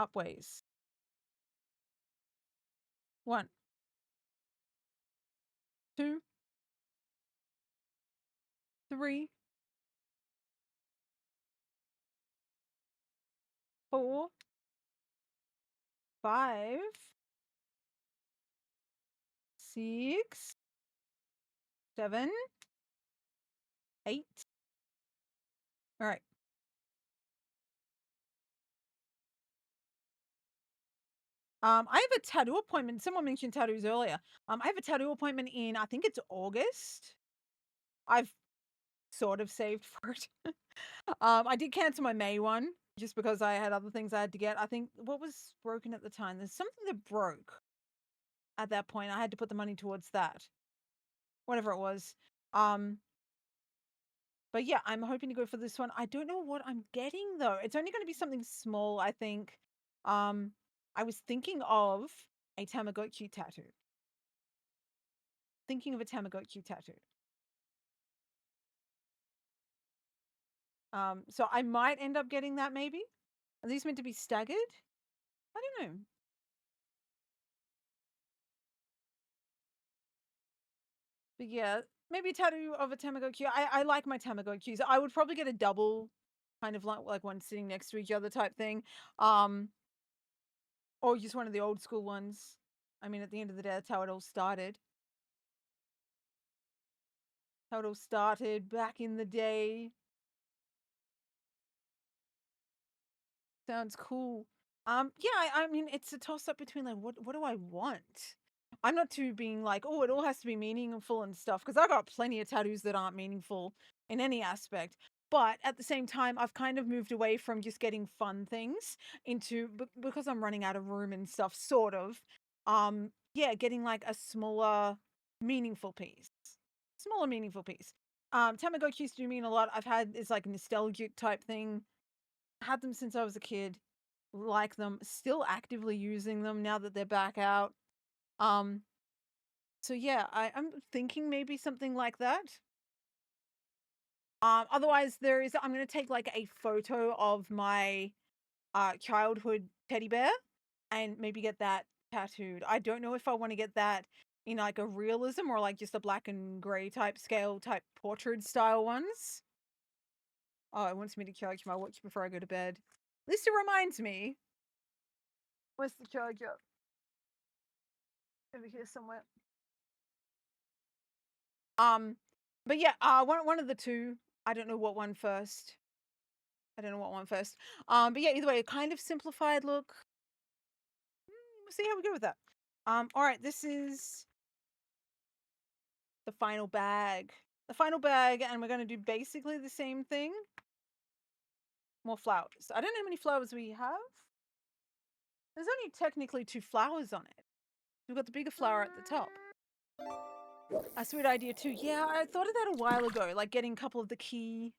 Upways. 1, 2, 3, 4, 5, 6, 7, 8. All right. I have a tattoo appointment. Someone mentioned tattoos earlier. I have a tattoo appointment in, I think it's August. I've sort of saved for it. I did cancel my May one just because I had other things I had to get. I think what was broken at the time? There's something that broke at that point. I had to put the money towards that. Whatever it was. But yeah, I'm hoping to go for this one. I don't know what I'm getting though. It's only going to be something small, I think. I was thinking of a Tamagotchi tattoo. Thinking of a Tamagotchi tattoo. So I might end up getting that maybe. Are these meant to be staggered? I don't know. But yeah, maybe a tattoo of a Tamagotchi. I like my Tamagotchis. I would probably get a double, kind of like one sitting next to each other type thing. Or just one of the old school ones. I mean, at the end of the day, that's how it all started. How it all started back in the day. Sounds cool. Yeah, I mean, it's a toss up between like, what do I want? I'm not too being like, oh, it all has to be meaningful and stuff, because I got plenty of tattoos that aren't meaningful in any aspect. But at the same time, I've kind of moved away from just getting fun things into, because I'm running out of room and stuff, sort of. Yeah, getting like a smaller, meaningful piece. Smaller, meaningful piece. Tamagotchis do mean a lot. I've had this like nostalgic type thing. Had them since I was a kid. Like them. Still actively using them now that they're back out. Um, so yeah, I'm thinking maybe something like that. Otherwise I'm gonna take like a photo of my childhood teddy bear and maybe get that tattooed. I don't know if I want to get that in like a realism or like just a black and gray type scale type portrait style ones. Oh, it wants me to charge my watch before I go to bed. Lisa reminds me. Where's the charger? Over here somewhere. Um, but yeah, one of the two. I don't know what one first. I don't know what one first. But yeah, either way, a kind of simplified look. We'll see how we go with that. All right, this is the final bag. The final bag, and we're gonna do basically the same thing. More flowers. I don't know how many flowers we have. There's only technically 2 flowers on it. We've got the bigger flower at the top. A sweet idea too. Yeah, I thought of that a while ago, like getting a couple of the key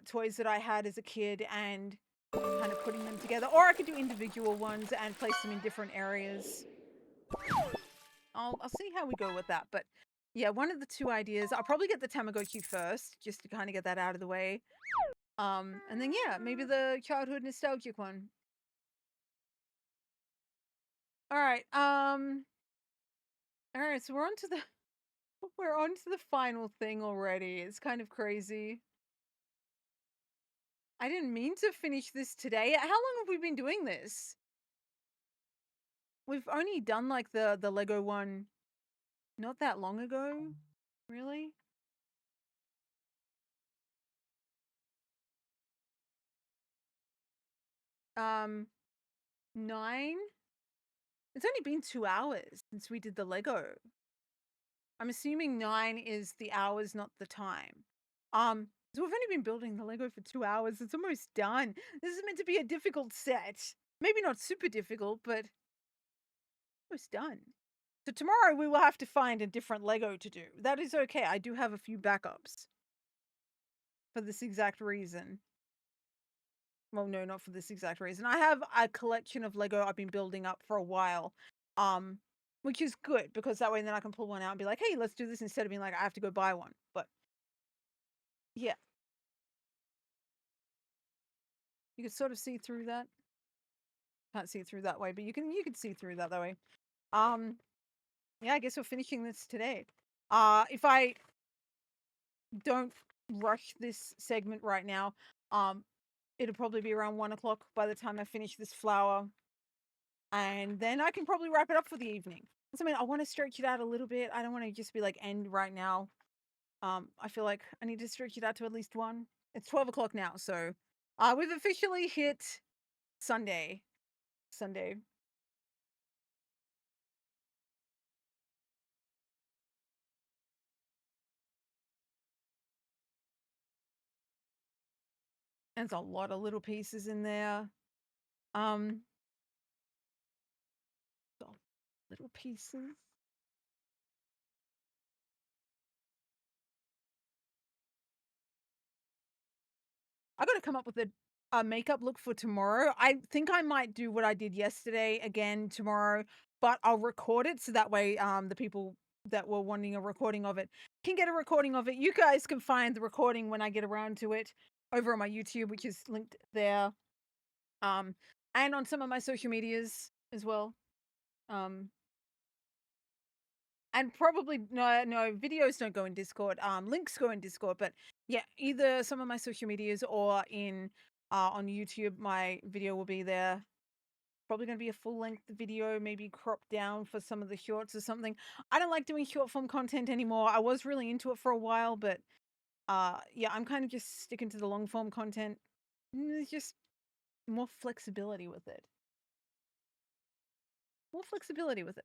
toys that I had as a kid and kind of putting them together. Or I could do individual ones and place them in different areas. I'll see how we go with that. But yeah, one of the 2 ideas. I'll probably get the Tamagotchi first, just to kind of get that out of the way. And then yeah, maybe the childhood nostalgic one. All right. All right, so we're on to the final thing already. It's kind of crazy. I didn't mean to finish this today. How long have we been doing this? We've only done like the Lego one not that long ago, really. 9. It's only been 2 hours since we did the Lego. I'm assuming 9 is the hours, not the time. So we've only been building the Lego for 2 hours. It's almost done. This is meant to be a difficult set. Maybe not super difficult, but almost done. So tomorrow we will have to find a different Lego to do. That is okay. I do have a few backups for this exact reason. Well, no, not for this exact reason. I have a collection of Lego I've been building up for a while. Which is good because that way then I can pull one out and be like, hey, let's do this instead of being like, I have to go buy one. But yeah. You can sort of see through that. Can't see through that way, but you can see through that way. Yeah, I guess we're finishing this today. If I don't rush this segment right now, it'll probably be around 1 o'clock by the time I finish this flower. And then I can probably wrap it up for the evening. I mean, I want to stretch it out a little bit. I don't want to just be like end right now. I feel like I need to stretch it out to at least 1. It's 12 o'clock now, so we've officially hit Sunday. Sunday. There's a lot of little pieces in there. So little pieces. I got to come up with a makeup look for tomorrow. I think I might do what I did yesterday again tomorrow, but I'll record it so that way the people that were wanting a recording of it can get a recording of it. You guys can find the recording when I get around to it over on my YouTube, which is linked there. And on some of my social medias as well. And probably no videos don't go in Discord. Links go in Discord, but yeah, either some of my social medias or in on YouTube, my video will be there. Probably going to be a full length video, maybe cropped down for some of the shorts or something. I don't like doing short form content anymore. I was really into it for a while, but yeah, I'm kind of just sticking to the long form content. There's just more flexibility with it. More flexibility with it.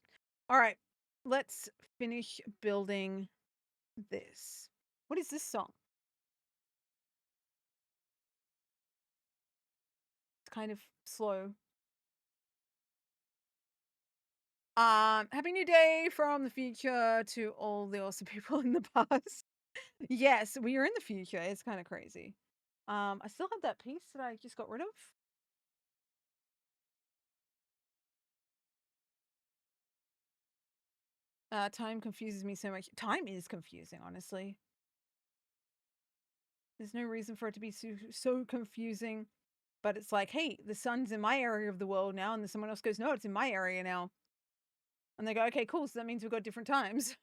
All right, let's finish building this. What is this song? It's kind of slow. Happy New Day from the future to all the awesome people in the past. Yes, we are in the future. It's kind of crazy. I still have that piece that I just got rid of. Time confuses me so much. Time is confusing, honestly. There's no reason for it to be so confusing. But it's like, hey, the sun's in my area of the world now, and then someone else goes, no, it's in my area now. And they go, okay, cool. So that means we've got different times.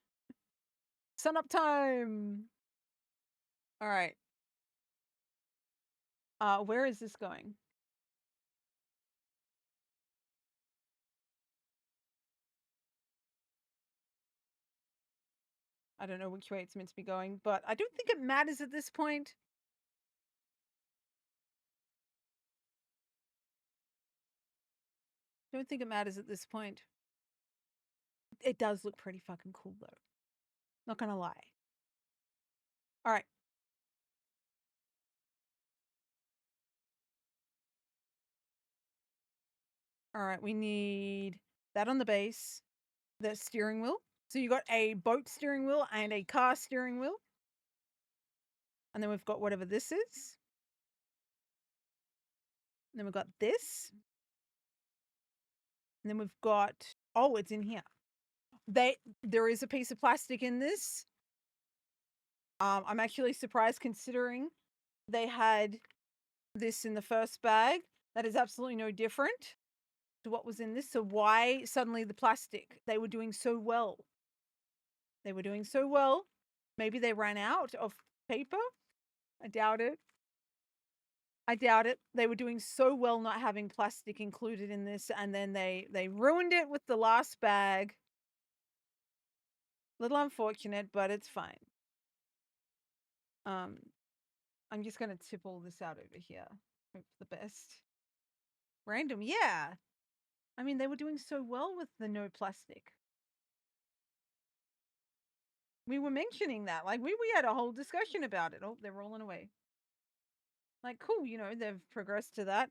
Sun up time. All right. Where is this going? I don't know which way it's meant to be going, but I don't think it matters at this point. Don't think it matters at this point. It does look pretty fucking cool though. Not gonna lie. All right. All right, we need that on the base, the steering wheel. So you got a boat steering wheel and a car steering wheel. And then we've got whatever this is. And then we've got this. And then we've got, oh, it's in here. There is a piece of plastic in this. I'm actually surprised considering they had this in the first bag. That is absolutely no different to what was in this. So why suddenly the plastic? They were doing so well. They were doing so well. Maybe they ran out of paper. I doubt it. I doubt it. They were doing so well not having plastic included in this, and then they ruined it with the last bag. Little unfortunate, but it's fine. I'm just gonna tip all this out over here. Hope for the best. Random, yeah. I mean, they were doing so well with the no plastic. We were mentioning that. Like, we had a whole discussion about it. Oh, they're rolling away. Like, cool, you know, they've progressed to that.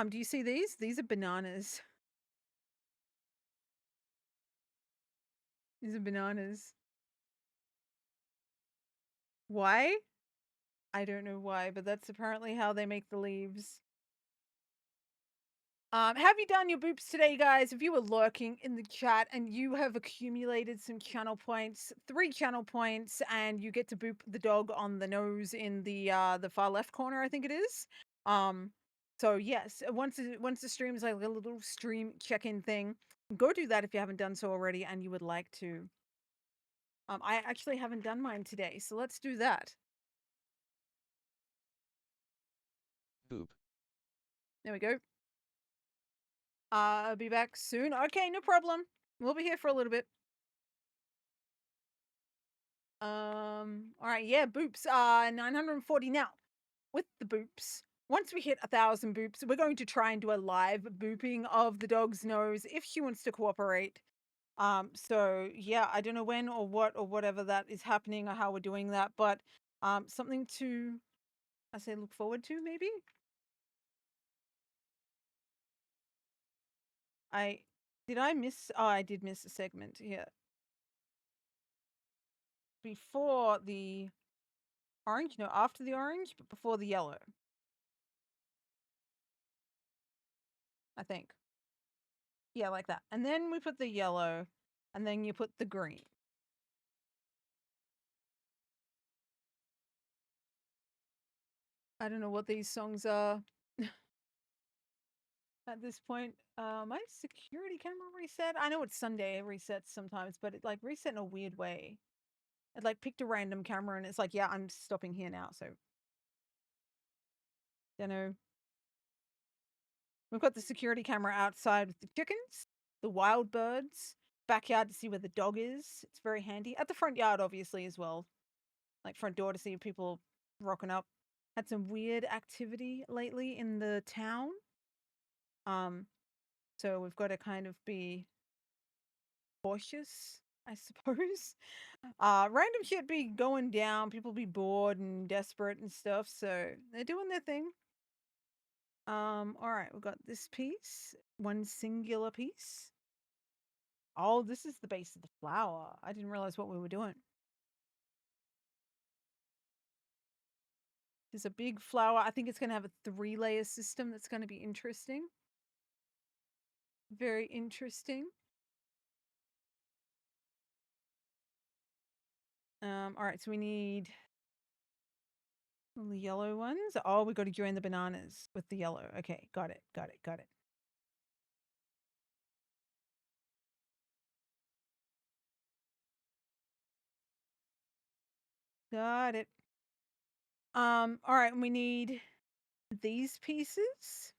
Do you see these? These are bananas. These are bananas. Why? I don't know why, but that's apparently how they make the leaves. Have you done your boops today, guys? If you were lurking in the chat and you have accumulated some channel points, 3 channel points, and you get to boop the dog on the nose in the far left corner, I think it is. So yes, once the stream is like a little stream check-in thing, go do that if you haven't done so already and you would like to. I actually haven't done mine today, so let's do that. Boop. There we go. I'll be back soon. Okay, no problem. We'll be here for a little bit. All right, yeah, boops. 940 now. With the boops, once we hit 1,000 boops, we're going to try and do a live booping of the dog's nose if she wants to cooperate. So yeah, I don't know when or what or whatever that is happening or how we're doing that, but something to, I say, look forward to maybe. I miss? Oh, I did miss a segment. Yeah, before the orange, no, after the orange, but before the yellow, I think. Yeah, like that. And then we put the yellow, and then you put the green. I don't know what these songs are at this point. My security camera reset. I know it's Sunday, it resets sometimes, but it like reset in a weird way. It like picked a random camera and it's like, yeah, I'm stopping here now. So, you know, we've got the security camera outside with the chickens, the wild birds, backyard to see where the dog is. It's very handy. At the front yard, obviously, as well. Like front door to see people rocking up. Had some weird activity lately in the town. So we've got to kind of be cautious, I suppose. Random shit be going down, people be bored and desperate and stuff, so they're doing their thing. All right, we've got this piece, one singular piece. Oh, this is the base of the flower. I didn't realize what we were doing. There's a big flower. I think it's going to have a 3-layer system that's going to be interesting. Very interesting. All right, so we need the yellow ones. Oh, we got to join the bananas with the yellow. Okay, got it. Got it. Got it. All right, and we need these pieces.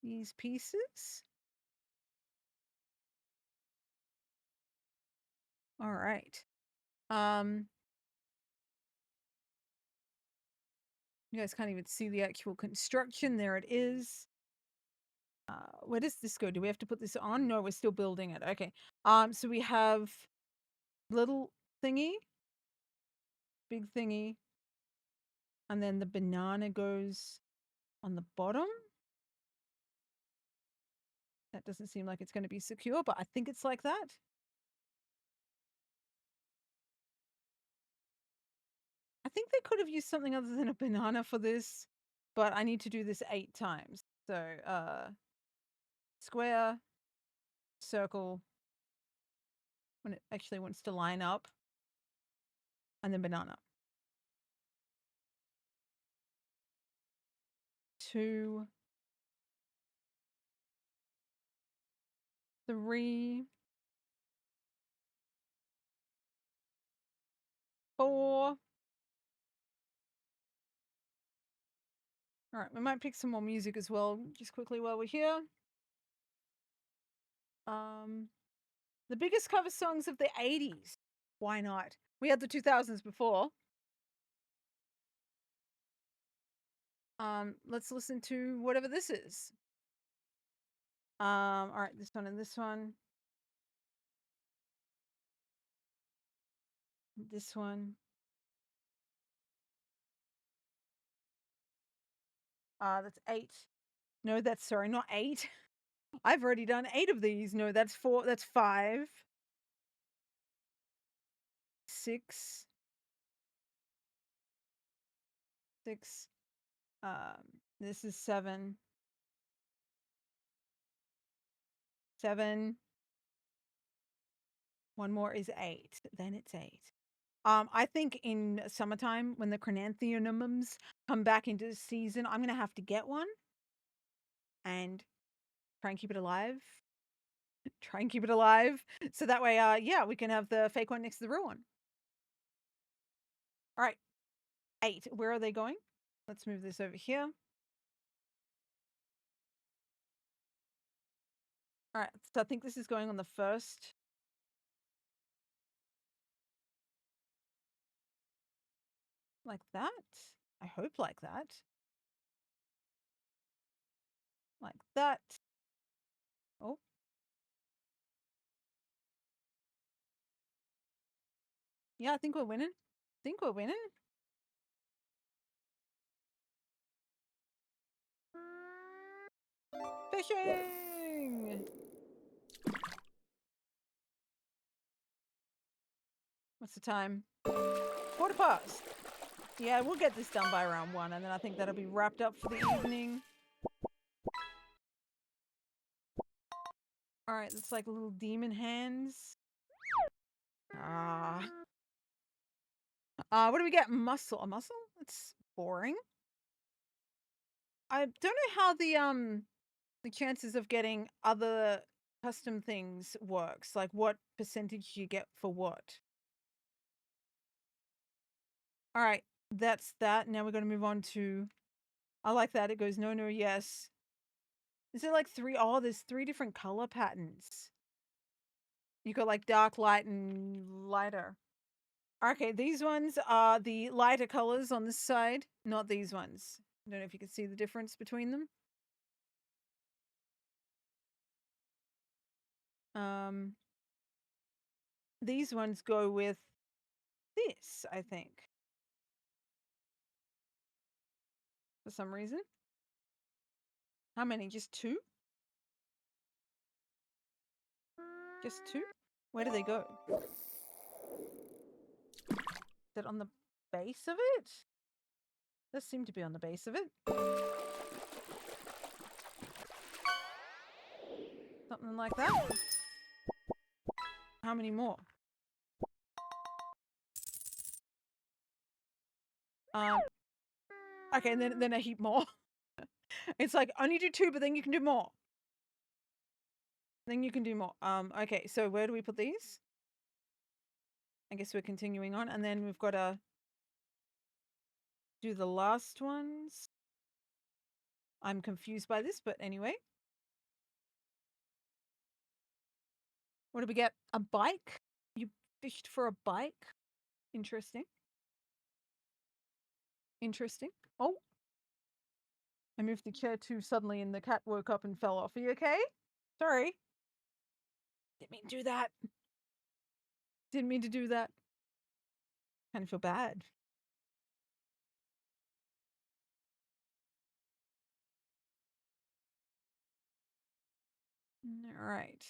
These pieces. All right. You guys can't even see the actual construction. There it is. Where does this go? Do we have to put this on? No, we're still building it. Okay. So we have little thingy, big thingy, and then the banana goes on the bottom. That doesn't seem like it's going to be secure, but I think it's like that. I think they could have used something other than a banana for this, but I need to do this 8 times. So, square, circle, when it actually wants to line up, and then banana. 2, 3, 4. All right, we might pick some more music as well, just quickly while we're here. The biggest cover songs of the 80s. Why not? We had the 2000s before. Let's listen to whatever this is. All right, this one and this one. This one. That's 8. No, that's sorry, not 8. I've already done 8 of these. No, that's 4. That's 5. 6. 6. This is 7. 7. One more is 8. Then it's 8. I think in summertime when the chrysanthemums come back into season, I'm gonna have to get one and try and keep it alive. Try and keep it alive, so that way, yeah, we can have the fake one next to the real one. All right, 8. Where are they going? Let's move this over here. All right, so I think this is going on the first. Like that? I hope like that. Like that. Oh. Yeah, I think we're winning. Fishing! What's the time? 1:15. Yeah, we'll get this done by round 1, and then I think that'll be wrapped up for the evening. All right, it's like little demon hands. What do we get? Muscle. A muscle? It's boring. I don't know how the chances of getting other custom things works. Like what percentage you get for what. All right, that's that. Now we're going to move on to. I like that. It goes no, no, yes. Is it like 3? Oh, there's 3 different color patterns. You got like dark, light, and lighter. Okay, these ones are the lighter colors on this side, not these ones. I don't know if you can see the difference between them. These ones go with this, I think. For some reason. How many? Just 2? Just 2? Where do they go? Is it on the base of it? Does seem to be on the base of it. Something like that. How many more? Okay, and then a heap more. It's like only do 2, but then you can do more. Then you can do more. Okay, so where do we put these? I guess we're continuing on, and then we've got to do the last ones. I'm confused by this, but anyway. What do we get? A bike? You fished for a bike? Interesting. Interesting. Oh. I moved the chair too suddenly and the cat woke up and fell off. Are you okay? Sorry. Didn't mean to do that. Didn't mean to do that. Kind of feel bad. All right.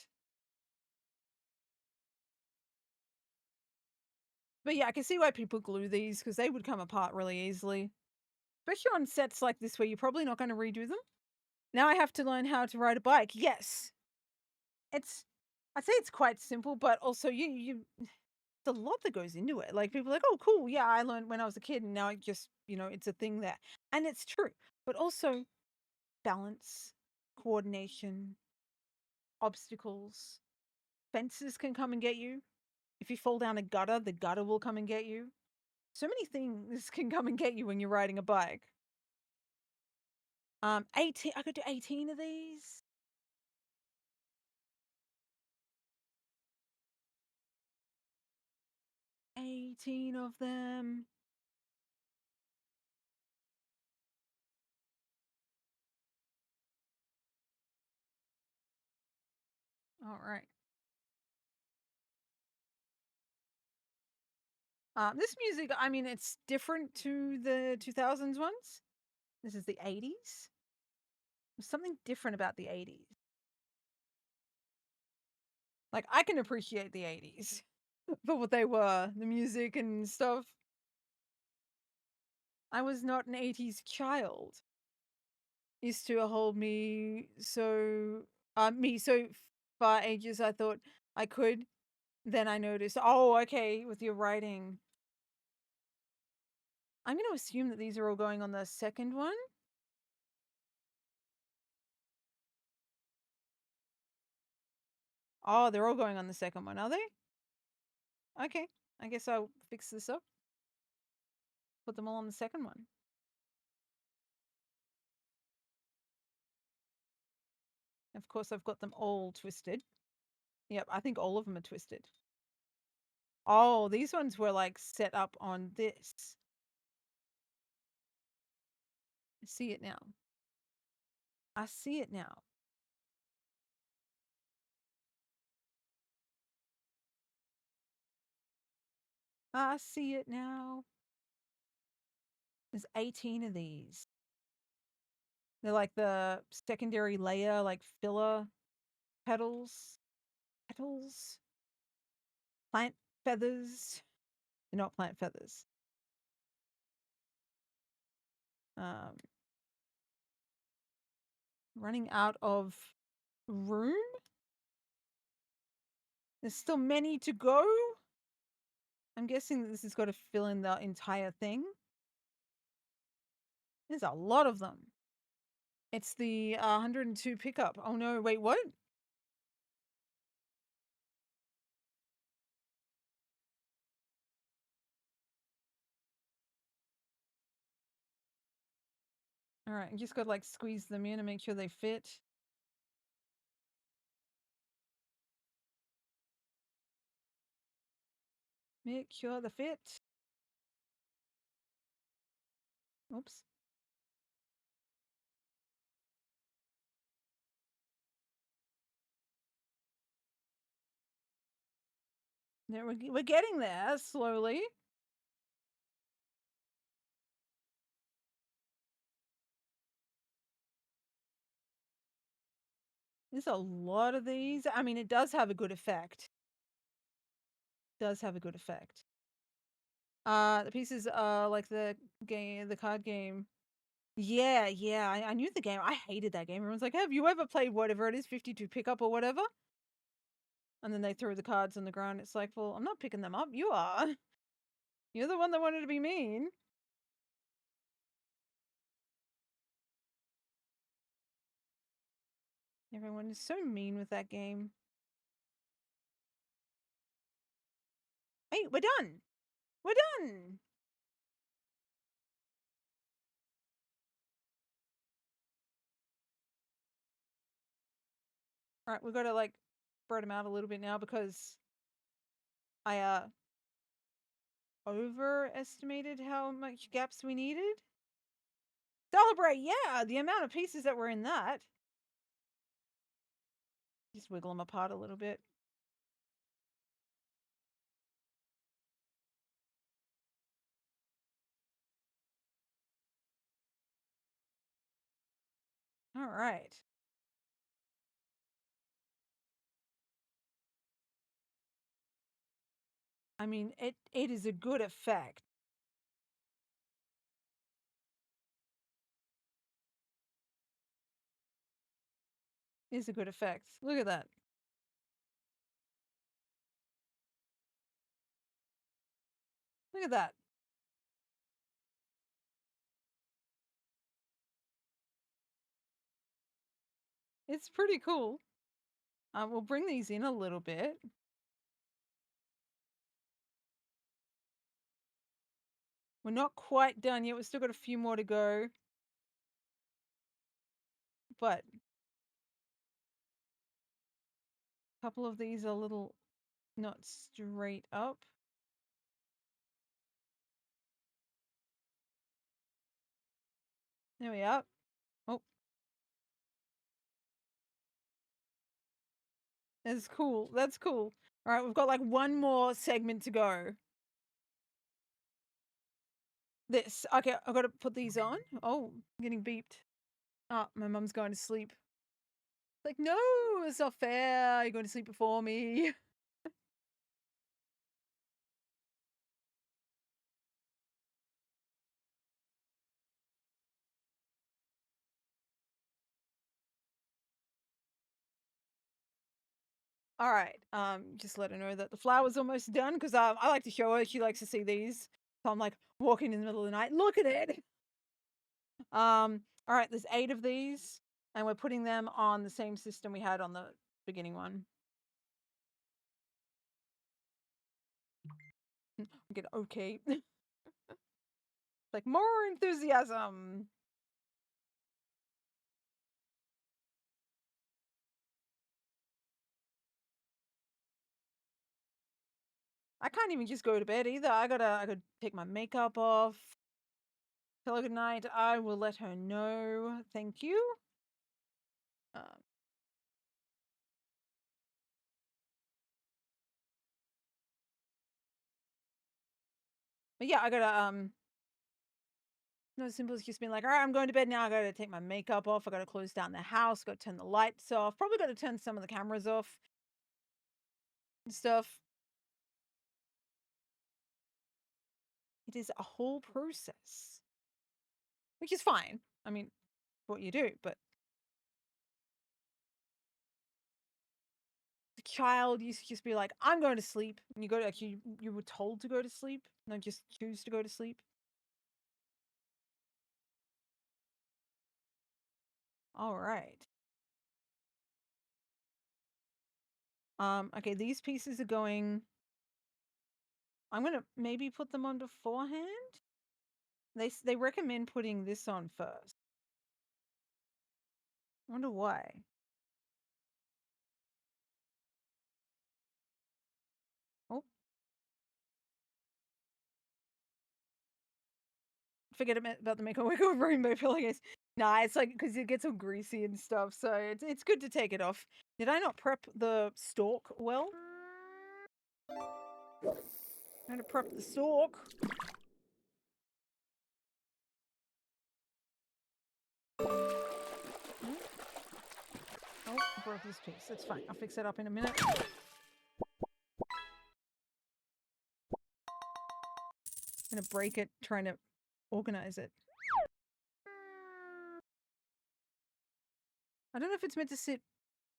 But yeah, I can see why people glue these because they would come apart really easily. Especially on sets like this where you're probably not going to redo them. Now I have to learn how to ride a bike. Yes. I'd say it's quite simple, but also there's a lot that goes into it. Like people are like, oh, cool. Yeah, I learned when I was a kid and now it just, it's a thing there. And it's true. But also balance, coordination, obstacles. Fences can come and get you. If you fall down a gutter, the gutter will come and get you. So many things can come and get you when you're riding a bike. 18. I could do 18 of these. $18 of them. All right. This music, I mean, it's different to the 2000s ones. This is the 80s. There's something different about the 80s. Like, I can appreciate the 80s for what they were, the music and stuff. I was not an 80s child. Used to hold me so far ages I thought I could. Then I noticed, oh, okay, with your writing. I'm going to assume that these are all going on the second one. Oh, they're all going on the second one, are they? Okay, I guess I'll fix this up. Put them all on the second one. Of course, I've got them all twisted. Yep, I think all of them are twisted. Oh, these ones were like set up on this. I see it now. I see it now. I see it now. There's 18 of these. They're like the secondary layer, like filler petals. Petals? Plant feathers. They're not plant feathers. Running out of room? There's still many to go? I'm guessing this has got to fill in the entire thing. There's a lot of them. It's the 102 pickup. Oh no, wait, what? All right, you just got to like squeeze them in and make sure they fit. Make sure they fit. Oops. There we're getting there slowly. There's a lot of these. I mean, it does have a good effect. Does have a good effect. The pieces are like the card game. Yeah, I knew the game. I hated that game. Everyone's like, have you ever played whatever it is, 52 pickup or whatever? And then they throw the cards on the ground. It's like, well, I'm not picking them up. You are. You're the one that wanted to be mean. Everyone is so mean with that game. Hey, we're done. We're done. All right, we've got to like spread them out a little bit now because I overestimated how much gaps we needed. Celebrate, yeah, the amount of pieces that were in that. Just wiggle them apart a little bit. All right. I mean, it is a good effect. It's a good effect. Look at that. Look at that. It's pretty cool. We'll bring these in a little bit. We're not quite done yet. We've still got a few more to go. But a couple of these are a little not straight up. There we are. Oh. That's cool. That's cool. All right, we've got like one more segment to go. This. Okay, I've got to put these on. Oh, I'm getting beeped. Oh, my mum's going to sleep. Like, no, it's not fair. You're going to sleep before me. All right. Just let her know that the flower's almost done because I like to show her. She likes to see these. So I'm like walking in the middle of the night. Look at it. All right. There's 8 of these, and we're putting them on the same system we had on the beginning one. Get okay. Like more enthusiasm. I can't even just go to bed either. I gotta take my makeup off. Tell her good night. I will let her know. Thank you. Um, but yeah, I gotta no, as simple as just being like, all right, I'm going to bed now. I gotta take my makeup off. I gotta close down the house. Gotta turn the lights off. Probably gotta turn some of the cameras off and stuff. It is a whole process, which is fine. I mean, what you do, but the child used to just be like, I'm going to sleep. And you go to actually, you were told to go to sleep, not just choose to go to sleep. All right. Okay, these pieces are going. I'm gonna maybe put them on beforehand. They recommend putting this on first. I wonder why. Oh, forget about the Make a Wick of Rainbow pillowcase. Nah, it's like because it gets all greasy and stuff, so it's good to take it off. Did I not prep the stalk well? I'm gonna prep the stalk. Hmm? Oh, I broke this piece. That's fine. I'll fix it up in a minute. I'm gonna break it trying to organize it. I don't know if it's meant to sit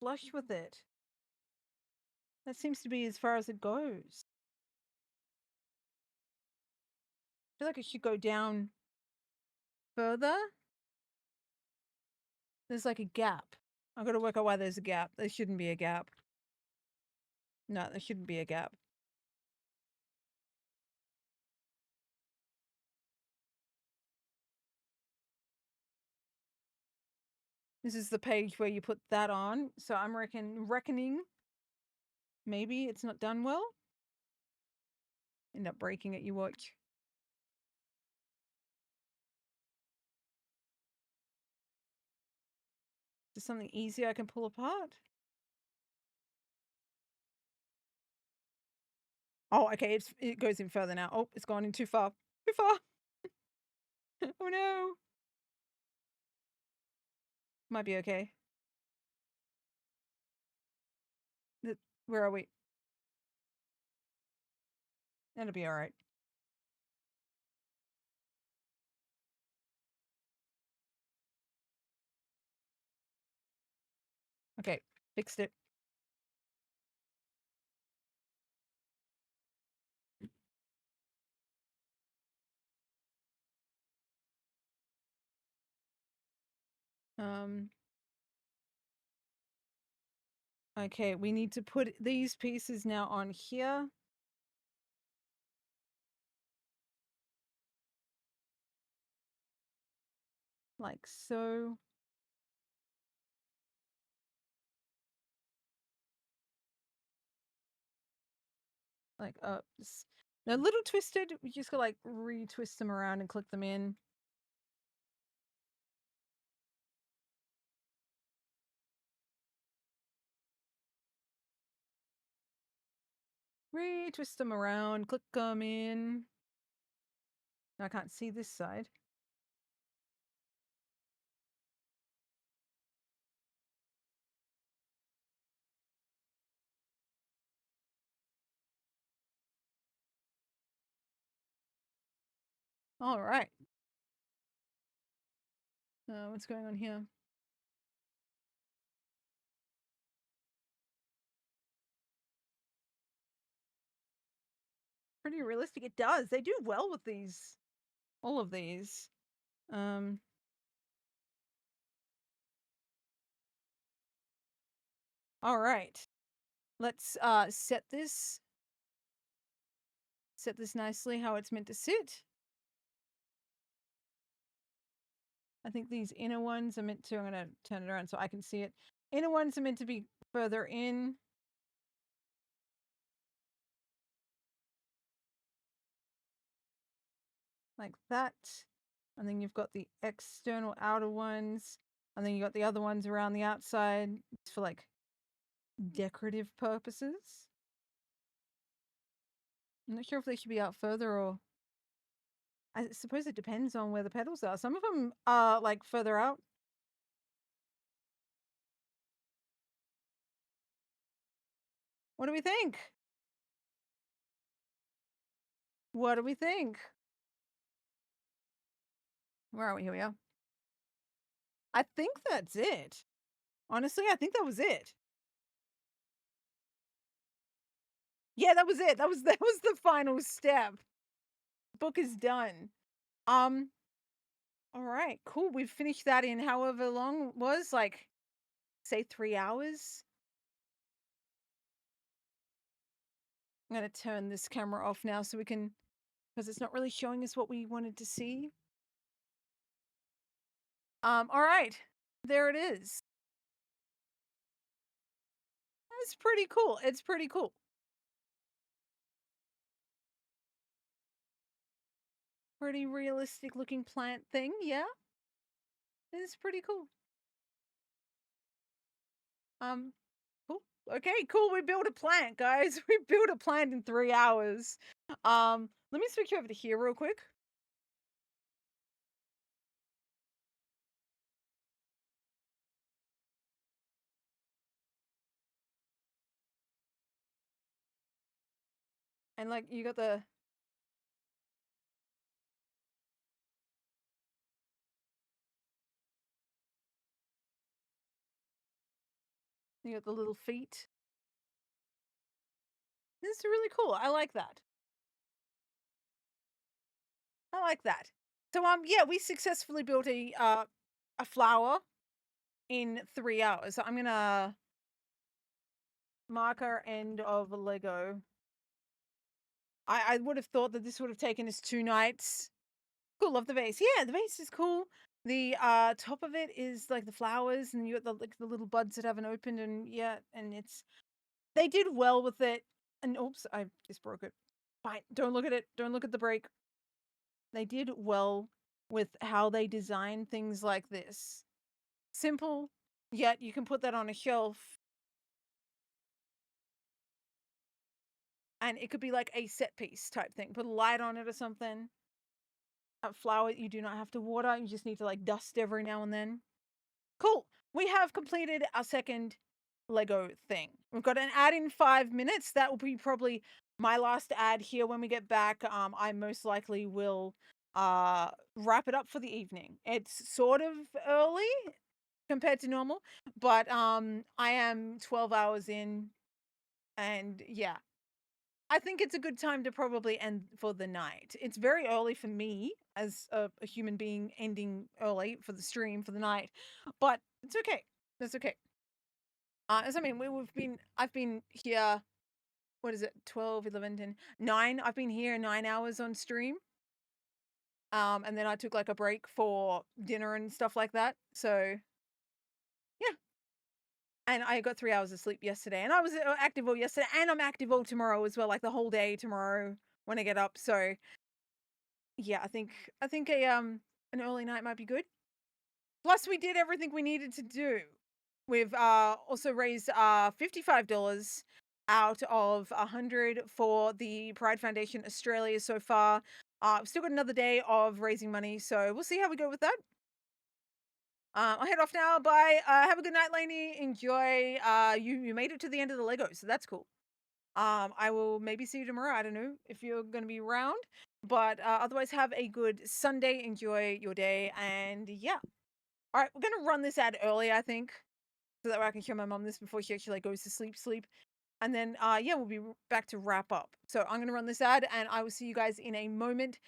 flush with it. That seems to be as far as it goes. I feel like it should go down further. There's like a gap. I've got to work out why there's a gap. There shouldn't be a gap. No, there shouldn't be a gap. This is the page where you put that on. So I'm reckoning maybe it's not done well. End up breaking it, you watch. Is there something easy I can pull apart? Oh, okay, it goes in further now. Oh, it's gone in too far. Too far. Oh no. Might be okay. Where are we? That'll be all right. Okay, fixed it. Okay, we need to put these pieces now on here. Like so. Like, they're a little twisted. We just gotta like retwist them around and click them in. Retwist them around, click them in. I can't see this side. All right. What's going on here? Pretty realistic. It does. They do well with these. All of these. All right. Let's set this nicely how it's meant to sit. I think these inner ones are meant to, I'm gonna turn it around so I can see it. Inner ones are meant to be further in. like that. And then you've got the external outer ones. And then you got the other ones around the outside for like decorative purposes. I'm not sure if they should be out further or... I suppose it depends on where the petals are. Some of them are like further out. What do we think? What do we think? Where are we? Here we are. I think that's it. Honestly, I think that was it. Yeah, that was it. That was the final step. Book is done. All right, cool. We've finished that in however long it was, like, say 3 hours. I'm gonna turn this camera off now so we can, because it's not really showing us what we wanted to see. All right, there it is. It's pretty cool. It's pretty cool. Pretty realistic looking plant thing, yeah. It's pretty cool. Cool. Okay, cool. We built a plant, guys. We built a plant in 3 hours. Let me switch over to here real quick. And like you got the little feet. This is really cool. I like that. I like that. So yeah, we successfully built a flower in 3 hours. So I'm gonna mark our end of Lego. I would have thought that this would have taken us 2 nights. Cool, love the vase. Yeah, the vase is cool. The top of it is like the flowers, and you got the little buds that haven't opened, and yeah, and they did well with it. And oops, I just broke it. Fine, don't look at it. Don't look at the break. They did well with how they design things like this. Simple, yet you can put that on a shelf. And it could be like a set piece type thing. Put a light on it or something. A flower you do not have to water. You just need to like dust every now and then. Cool. We have completed our second Lego thing. We've got an ad in 5 minutes. That will be probably my last ad here when we get back. I most likely will wrap it up for the evening. It's sort of early compared to normal, but I am 12 hours in, and yeah, I think it's a good time to probably end for the night. It's very early for me as a human being ending early for the stream for the night, but it's okay. That's okay. As I mean, I've been here, what is it, 12, 11, 10, 9. I've been here 9 hours on stream. And then I took like a break for dinner and stuff like that. So yeah. And I got 3 hours of sleep yesterday, and I was active all yesterday, and I'm active all tomorrow as well, like the whole day tomorrow when I get up. So yeah, I think a an early night might be good. Plus, we did everything we needed to do. We've also raised $55 out of 100 for the Pride Foundation Australia so far. We've still got another day of raising money, so we'll see how we go with that. I'll head off now. Bye. Have a good night, Lainey. Enjoy. You made it to the end of the Lego, so that's cool. I will maybe see you tomorrow. I don't know if you're going to be around, but otherwise, have a good Sunday. Enjoy your day, and yeah. All right, we're gonna run this ad early, I think, so that way I can show my mom this before she actually like, goes to sleep. And then yeah, we'll be back to wrap up. So I'm gonna run this ad, and I will see you guys in a moment.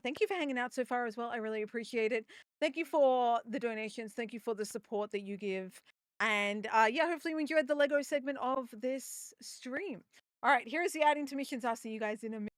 Thank you for hanging out so far as well. I really appreciate it. Thank you for the donations. Thank you for the support that you give. And yeah, hopefully you enjoyed the Lego segment of this stream. All right, here is the ad intermissions. I'll see you guys in a minute.